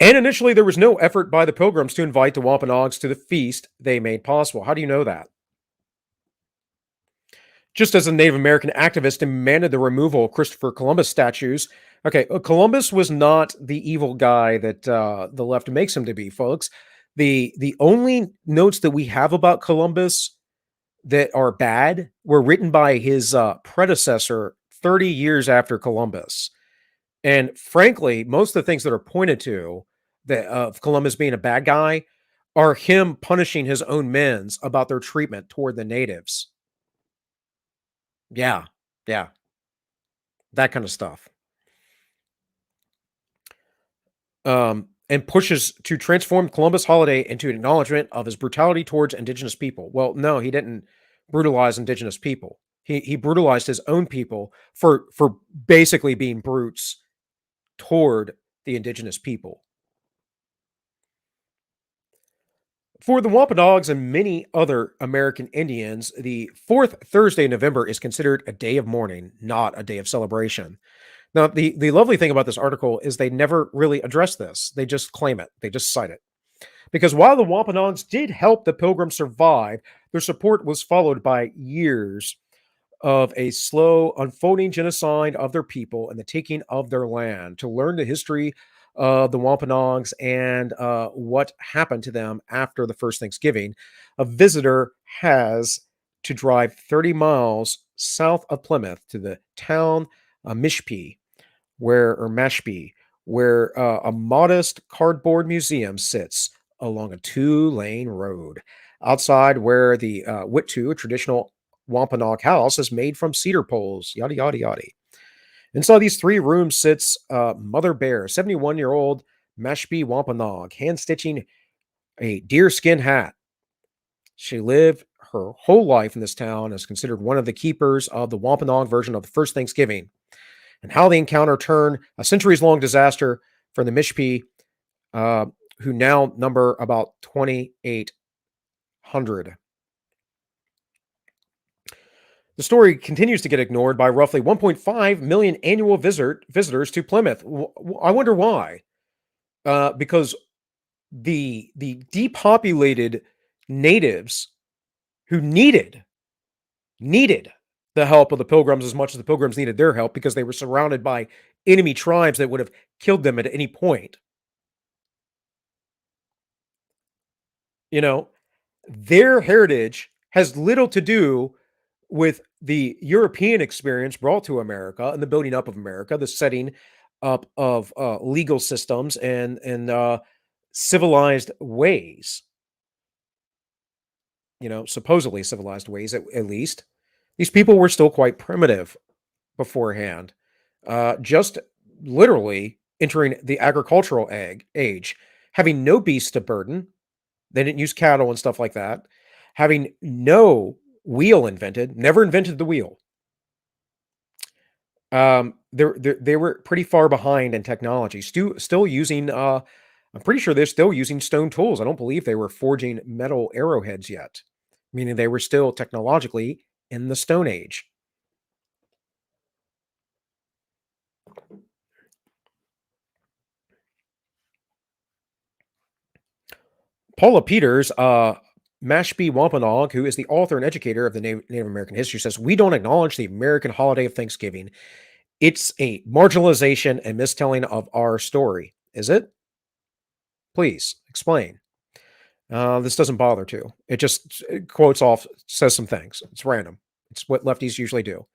And initially, there was no effort by the Pilgrims to invite the Wampanoags to the feast they made possible. How do you know that? Just as a Native American activist demanded the removal of Christopher Columbus statues. Okay, Columbus was not the evil guy that the left makes him to be, folks. The only notes that we have about Columbus that are bad were written by his predecessor 30 years after Columbus. And frankly, most of the things that are pointed to that of Columbus being a bad guy are him punishing his own men about their treatment toward the natives. Yeah. That kind of stuff. And pushes to transform Columbus holiday into an acknowledgement of his brutality towards indigenous people. Well, no, he didn't brutalize indigenous people. He brutalized his own people for basically being brutes toward the indigenous people. For the Wampanoags and many other American Indians, the fourth Thursday in November is considered a day of mourning, not a day of celebration. Now, the lovely thing about this article is they never really address this. They just claim it. They just cite it. Because while the Wampanoags did help the Pilgrims survive, their support was followed by years of a slow unfolding genocide of their people and the taking of their land. To learn the history of the Wampanoags and what happened to them after the first Thanksgiving, a visitor has to drive 30 miles south of Plymouth to the town Mashpee, where a modest cardboard museum sits along a 2-lane road. Outside, where the Wittu, a traditional Wampanoag house, is made from cedar poles, yada, yada, yada. Inside these 3 rooms sits Mother Bear, 71-year-old Mashpee Wampanoag, hand-stitching a deerskin hat. She lived her whole life in this town, is considered one of the keepers of the Wampanoag version of the first Thanksgiving. And how the encounter turned a centuries-long disaster for the Mishpee, who now number about 2,800. The story continues to get ignored by roughly 1.5 million annual visitors to Plymouth. I wonder why. Because the depopulated natives who needed the help of the Pilgrims as much as the Pilgrims needed their help, because they were surrounded by enemy tribes that would have killed them at any point. You know, their heritage has little to do with the European experience brought to America and the building up of America, the setting up of legal systems and civilized ways. Supposedly civilized ways, at least. These people were still quite primitive beforehand, just literally entering the agricultural age, having no beasts to burden. They didn't use cattle and stuff like that. Having no wheel invented, never invented the wheel. They were pretty far behind in technology. Still using, I'm pretty sure they're still using stone tools. I don't believe they were forging metal arrowheads yet, meaning they were still technologically in the Stone Age. Paula Peters, Mashpee Wampanoag, who is the author and educator of the Native American history, says, "We don't acknowledge the American holiday of Thanksgiving. It's a marginalization and mistelling of our story." Is it? Please explain. This doesn't bother to. It just quotes off, says some things. It's random. It's what lefties usually do.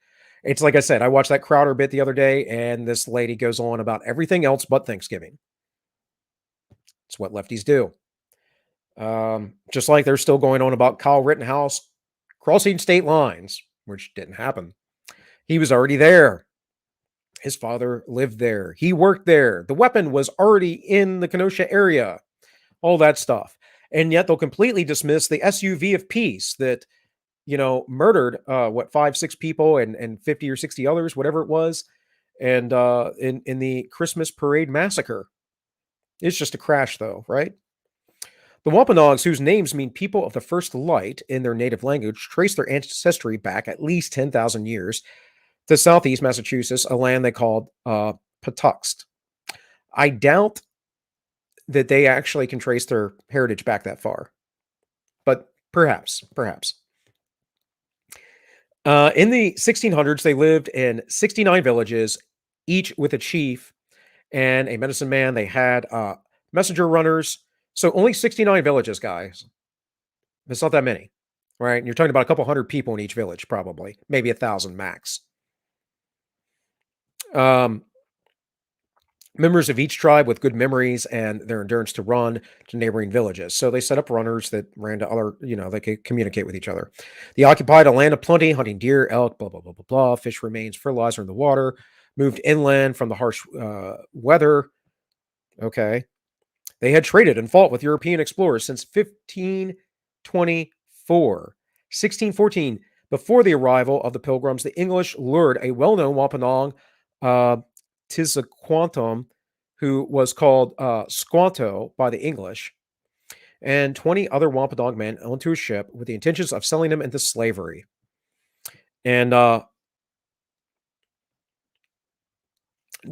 It's like I said, I watched that Crowder bit the other day, and this lady goes on about everything else but Thanksgiving. It's what lefties do. Just like they're still going on about Kyle Rittenhouse crossing state lines, which didn't happen. He was already there. His father lived there. He worked there. The weapon was already in the Kenosha area. All that stuff. And yet they'll completely dismiss the SUV of peace that, murdered 5-6 people and 50 or 60 others, whatever it was, and in the Christmas parade massacre. It's just a crash, though, right? The Wampanoags, whose names mean people of the first light in their native language, trace their ancestry back at least 10,000 years to southeast Massachusetts, a land they called Patuxent. I doubt that they actually can trace their heritage back that far, but perhaps. In the 1600s, they lived in 69 villages, each with a chief and a medicine man. They had messenger runners. So only 69 villages, guys. It's not that many, right? And you're talking about a couple hundred people in each village, probably. Maybe 1,000 max. Members of each tribe with good memories and their endurance to run to neighboring villages. So they set up runners that ran to other, they could communicate with each other. They occupied a land of plenty, hunting deer, elk, blah, blah, blah, blah, blah. Fish remains, fertilizer in the water. Moved inland from the harsh weather. Okay. They had traded and fought with European explorers since 1524. 1614, before the arrival of the Pilgrims, the English lured a well-known Wampanoag, Tissaquantum, who was called Squanto by the English, and 20 other Wampanoag men onto a ship with the intentions of selling them into slavery. And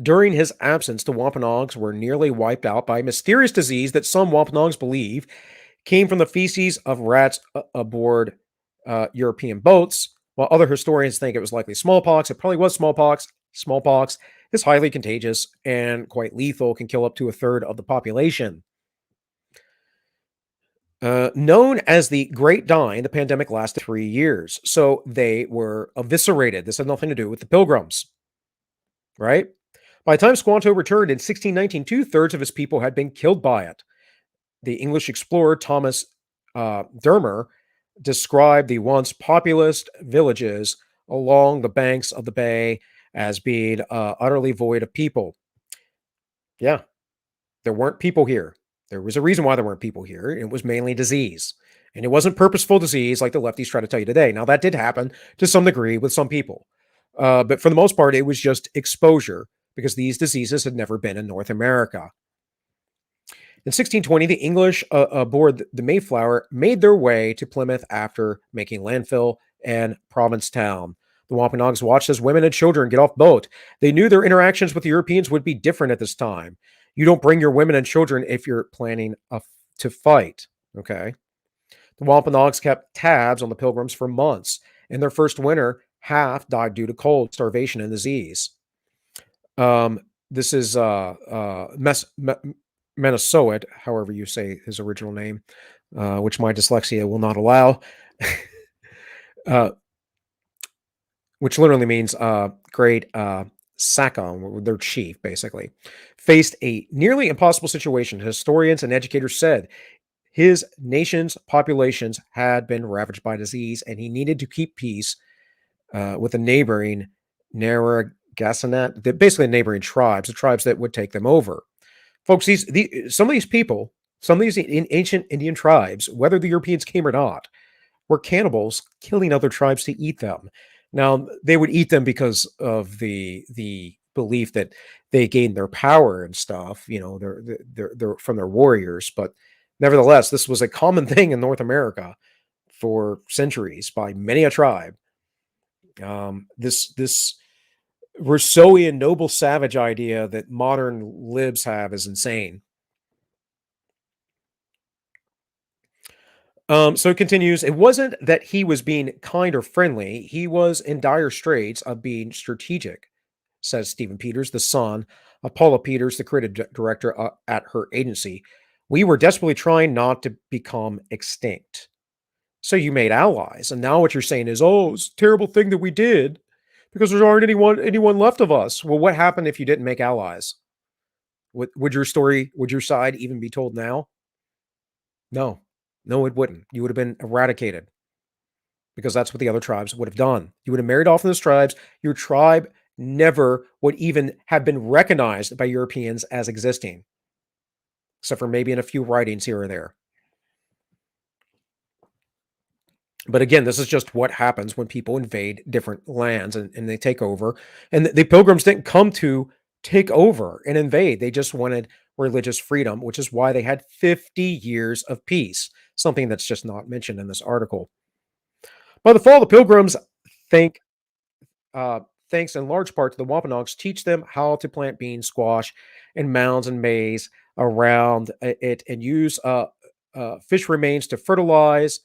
during his absence, the Wampanoags were nearly wiped out by a mysterious disease that some Wampanoags believe came from the feces of rats aboard European boats, while other historians think it was likely smallpox. It probably was smallpox. Smallpox is highly contagious and quite lethal, can kill up to 1/3 of the population. Known as the Great Dying, the pandemic lasted 3 years. So they were eviscerated. This had nothing to do with the Pilgrims, right? By the time Squanto returned in 1619, 2/3 of his people had been killed by it. The English explorer Thomas Dermer described the once populous villages along the banks of the bay as being utterly void of people. Yeah, there weren't people here. There was a reason why there weren't people here. It was mainly disease. And it wasn't purposeful disease like the lefties try to tell you today. Now, that did happen to some degree with some people. But for the most part, it was just exposure because these diseases had never been in North America. In 1620, the English aboard the Mayflower made their way to Plymouth after making landfill and Provincetown. The Wampanoags watched as women and children get off boat. They knew their interactions with the Europeans would be different at this time. You don't bring your women and children if you're planning to fight, okay? The Wampanoags kept tabs on the Pilgrims for months. In their first winter, half died due to cold, starvation, and disease. This is Minnesota, however you say his original name, which my dyslexia will not allow, which literally means great Sakon, their chief, basically, faced a nearly impossible situation. Historians and educators said his nation's populations had been ravaged by disease, and he needed to keep peace with the neighboring Narragansett, basically neighboring tribes, the tribes that would take them over. Folks, some of these people, some of these ancient Indian tribes, whether the Europeans came or not, were cannibals killing other tribes to eat them. Now, they would eat them because of the belief that they gained their power and stuff, they're from their warriors. But nevertheless, this was a common thing in North America for centuries by many a tribe. This Rousseauian noble savage idea that modern libs have is insane. So it continues. It wasn't that he was being kind or friendly. He was in dire straits of being strategic, says Stephen Peters, the son of Paula Peters, the creative director at her agency. We were desperately trying not to become extinct. So you made allies. And now what you're saying is, oh, it's a terrible thing that we did because there aren't anyone left of us. Well, what happened if you didn't make allies? Would your side even be told now? No, it wouldn't. You would have been eradicated because that's what the other tribes would have done. You would have married off in those tribes. Your tribe never would even have been recognized by Europeans as existing, except for maybe in a few writings here or there. But again, this is just what happens when people invade different lands and they take over. And the Pilgrims didn't come to take over and invade. They just wanted religious freedom, which is why they had 50 years of peace, something that's just not mentioned in this article. By the fall, the Pilgrims thanks in large part to the Wampanoags, teach them how to plant beans, squash, and mounds and maize around it and use fish remains to fertilize,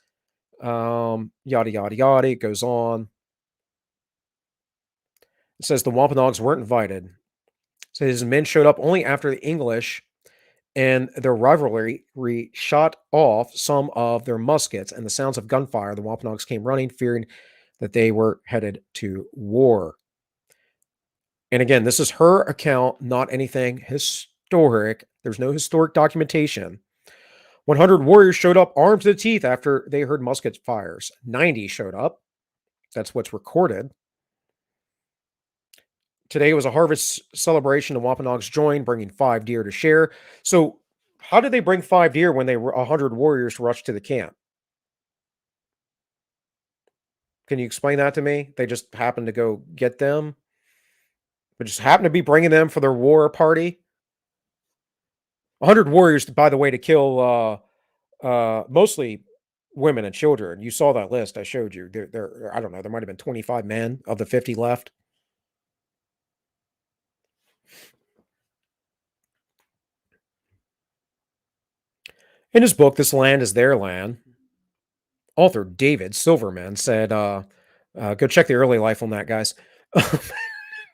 yada, yada, yada. It goes on. It says the Wampanoags weren't invited. It says his men showed up only after the English and their rivalry shot off some of their muskets, and the sounds of gunfire. The Wampanoags came running, fearing that they were headed to war. And again, this is her account, not anything historic. There's no historic documentation. 100 warriors showed up armed to the teeth after they heard musket fires. 90 showed up. That's what's recorded. Today was a harvest celebration. The Wampanoags joined, bringing 5 deer to share. So how did they bring 5 deer when they were 100 warriors rushed to the camp? Can you explain that to me? They just happened to go get them? But just happened to be bringing them for their war party? 100 warriors, by the way, to kill mostly women and children. You saw that list I showed you. I don't know, there might have been 25 men of the 50 left. In his book, This Land is Their Land, author David Silverman said, go check the early life on that, guys.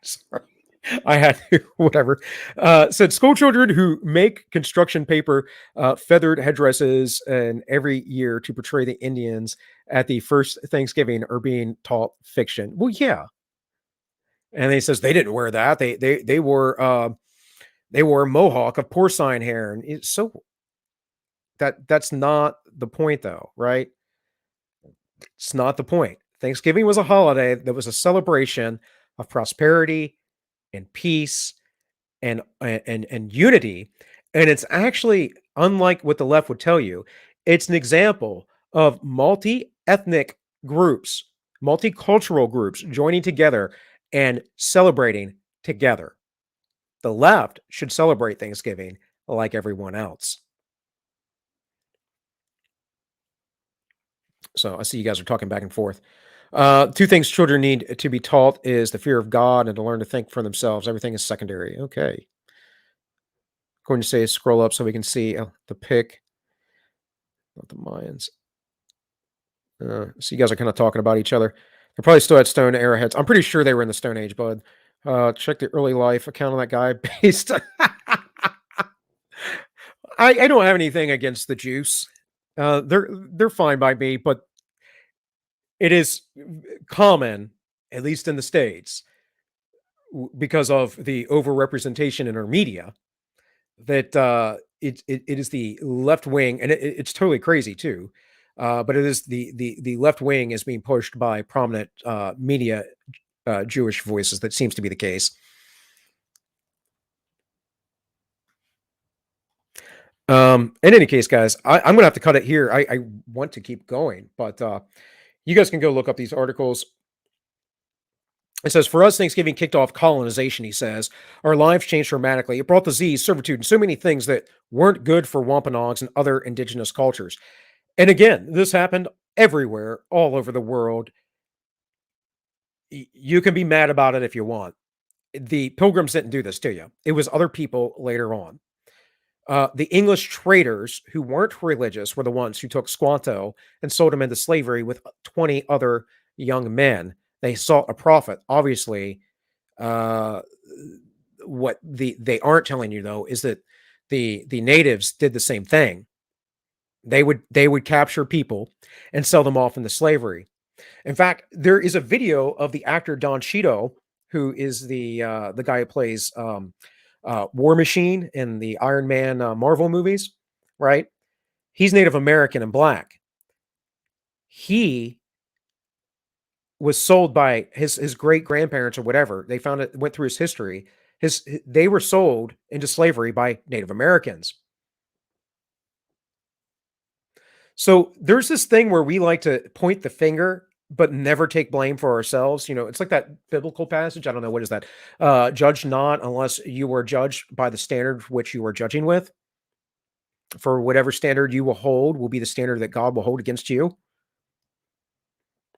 Sorry. I had to, whatever. Said school children who make construction paper feathered headdresses and every year to portray the Indians at the first Thanksgiving are being taught fiction. Well, yeah. And he says they didn't wear that. They wore a mohawk of porcine hair. And so that's not the point, though, right? It's not the point. Thanksgiving was a holiday that was a celebration of prosperity and peace and unity. And it's actually, unlike what the left would tell you, it's an example of multi-ethnic groups, multicultural groups joining together and celebrating together. The left should celebrate Thanksgiving like everyone else. So I see you guys are talking back and forth. Two things children need to be taught is the fear of God and to learn to think for themselves. Everything is secondary. Okay. Going to say scroll up so we can see the pic. Not the Mayans. So you guys are kind of talking about each other. They're probably still at Stone Arrowheads. I'm pretty sure they were in the Stone Age, bud. Check the early life account on that guy based. I don't have anything against the juice. They're fine by me, but it is common, at least in the States, because of the overrepresentation in our media, that it is the left wing, and it's totally crazy too. But it is the left wing is being pushed by prominent media Jewish voices. That seems to be the case. In any case, guys, I'm going to have to cut it here. I want to keep going, but you guys can go look up these articles. It says, for us, Thanksgiving kicked off colonization, he says. Our lives changed dramatically. It brought disease, servitude, and so many things that weren't good for Wampanoags and other indigenous cultures. And again, this happened everywhere, all over the world. You can be mad about it if you want. The Pilgrims didn't do this to you. It was other people later on. The English traders who weren't religious were the ones who took Squanto and sold him into slavery with 20 other young men. They sought a profit. Obviously, what they aren't telling you, though, is that the natives did the same thing. They would capture people and sell them off into slavery. In fact, there is a video of the actor Don Cheadle, who is the guy who plays War Machine in the Iron Man Marvel movies, right? He's Native American and black. He was sold by his great grandparents or whatever. They found it, went through his history. They were sold into slavery by Native Americans. So there's this thing where we like to point the finger, but never take blame for ourselves. You know, it's like that biblical passage. I don't know. What is that? Judge not unless you were judged by the standard which you are judging with. For whatever standard you will hold will be the standard that God will hold against you.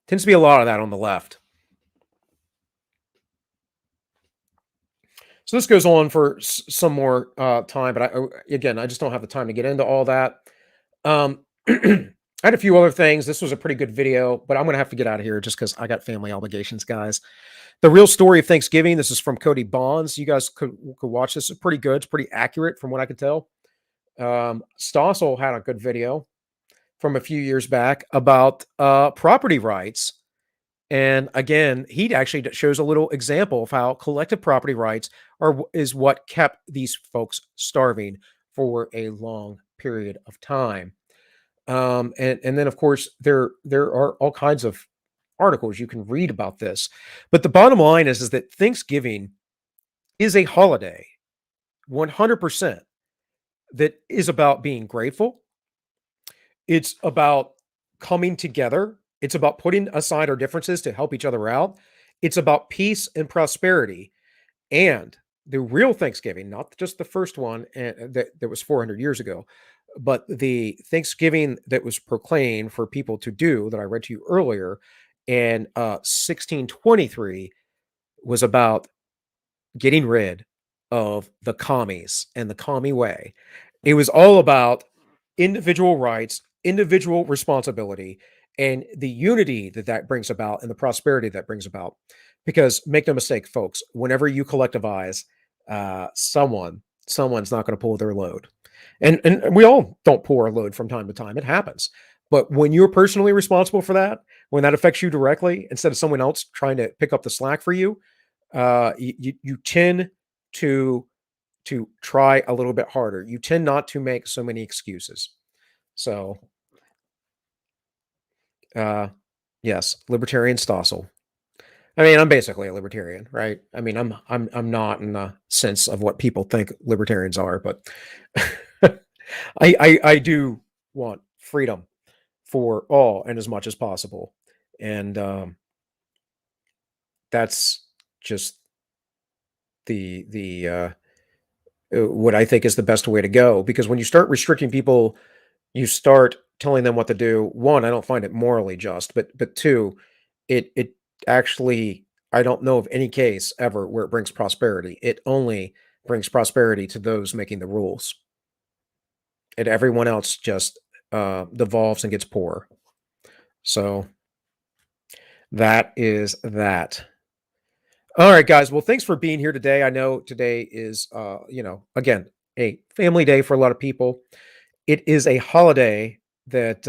Tends to be a lot of that on the left. So this goes on for some more time, but I just don't have the time to get into all that. I had a few other things. This was a pretty good video, but I'm going to have to get out of here just because I got family obligations, guys. The Real Story of Thanksgiving. This is from Cody Bonds. You guys could watch this. It's pretty good. It's pretty accurate from what I could tell. Stossel had a good video from a few years back about property rights. And again, he actually shows a little example of how collective property rights is what kept these folks starving for a long period of time. And then, of course, there are all kinds of articles you can read about this. But the bottom line is that Thanksgiving is a holiday, 100%, that is about being grateful. It's about coming together. It's about putting aside our differences to help each other out. It's about peace and prosperity. And the real Thanksgiving, not just the first one that was 400 years ago, but the Thanksgiving that was proclaimed for people to do that I read to you earlier in 1623 was about getting rid of the commies and the commie way. It was all about individual rights, individual responsibility, and the unity that brings about and the prosperity that brings about. Because make no mistake, folks, whenever you collectivize, someone's not going to pull their load. And we all don't pull our load from time to time. It happens. But when you're personally responsible for that, when that affects you directly, instead of someone else trying to pick up the slack for you, you tend to try a little bit harder. You tend not to make so many excuses. So, yes, libertarian Stossel. I mean, I'm basically a libertarian, right? I mean, I'm not in the sense of what people think libertarians are, but I do want freedom for all and as much as possible. And that's just the what I think is the best way to go. Because when you start restricting people, you start telling them what to do. One, I don't find it morally just, but two, it actually, I don't know of any case ever where it brings prosperity. It only brings prosperity to those making the rules. And everyone else just devolves and gets poorer. So that is that. All right, guys. Well, thanks for being here today. I know today is, again, a family day for a lot of people. It is a holiday that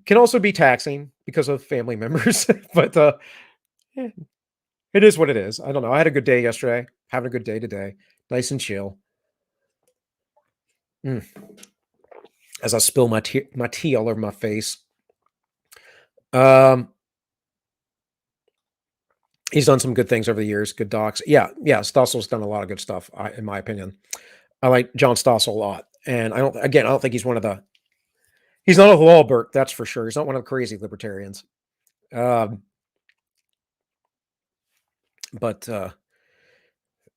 can also be taxing because of family members, but it is what it is. I don't know. I had a good day yesterday, having a good day today. Nice and chill. As I spill my tea all over my face. He's done some good things over the years. Good docs. Yeah. Stossel's done a lot of good stuff, in my opinion. I like John Stossel a lot. And I don't think he's he's not a Lawbert, that's for sure. He's not one of the crazy libertarians. But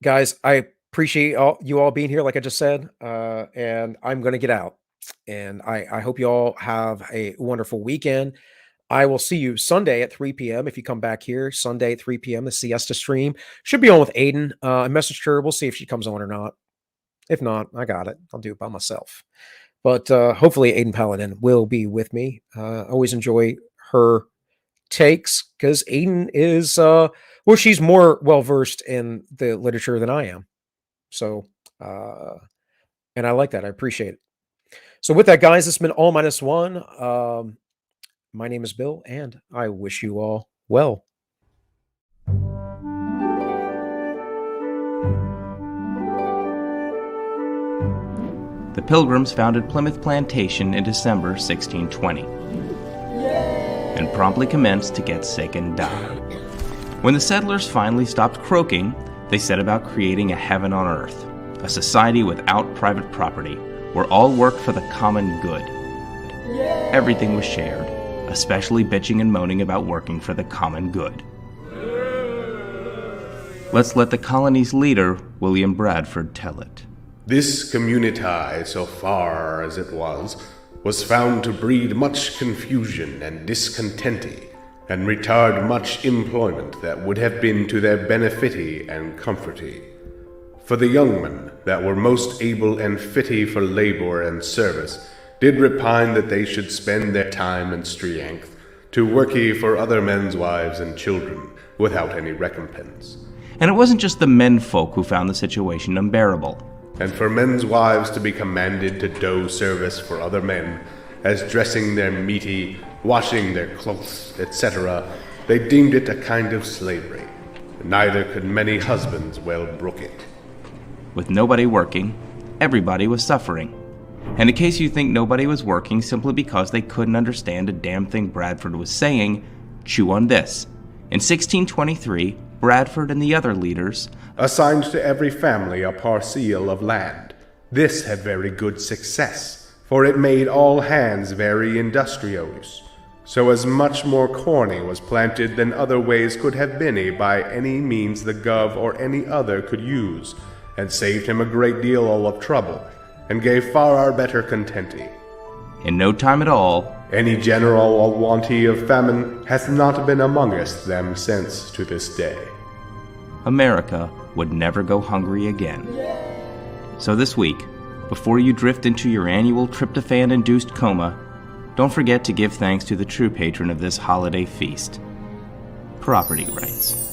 guys, I appreciate you all being here, like I just said. And I'm going to get out. And I hope you all have a wonderful weekend. I will see you Sunday at 3 p.m. If you come back here, Sunday at 3 p.m., the siesta stream. Should be on with Aiden. I messaged her. We'll see if she comes on or not. If not, I got it. I'll do it by myself. But hopefully Aiden Paladin will be with me. I always enjoy her takes because Aiden is, she's more well-versed in the literature than I am. So, and I like that. I appreciate it. So with that, guys, this has been AllMinusOne. My name is Bill, and I wish you all well. The Pilgrims founded Plymouth Plantation in December 1620, and promptly commenced to get sick and die. When the settlers finally stopped croaking, they set about creating a heaven on earth, a society without private property, where all worked for the common good. Everything was shared, especially bitching and moaning about working for the common good. Let's let the colony's leader, William Bradford, tell it. This community, so far as it was found to breed much confusion and discontenty, and retard much employment that would have been to their benefity and comforty. For the young men that were most able and fitty for labour and service did repine that they should spend their time and strength to worky for other men's wives and children without any recompense. And it wasn't just the men folk who found the situation unbearable. And for men's wives to be commanded to do service for other men, as dressing their meaty, washing their clothes, etc., they deemed it a kind of slavery. Neither could many husbands well brook it. With nobody working, everybody was suffering. And in case you think nobody was working simply because they couldn't understand a damn thing Bradford was saying, chew on this. In 1623, Bradford and the other leaders assigned to every family a parcel of land. This had very good success, for it made all hands very industrious. So as much more corny was planted than other ways could have been by any means the gov or any other could use, and saved him a great deal of trouble, and gave far better contenty. In no time at all, any general or wanty of famine hath not been among us them since to this day. America would never go hungry again. So this week, before you drift into your annual tryptophan-induced coma, don't forget to give thanks to the true patron of this holiday feast. property rights.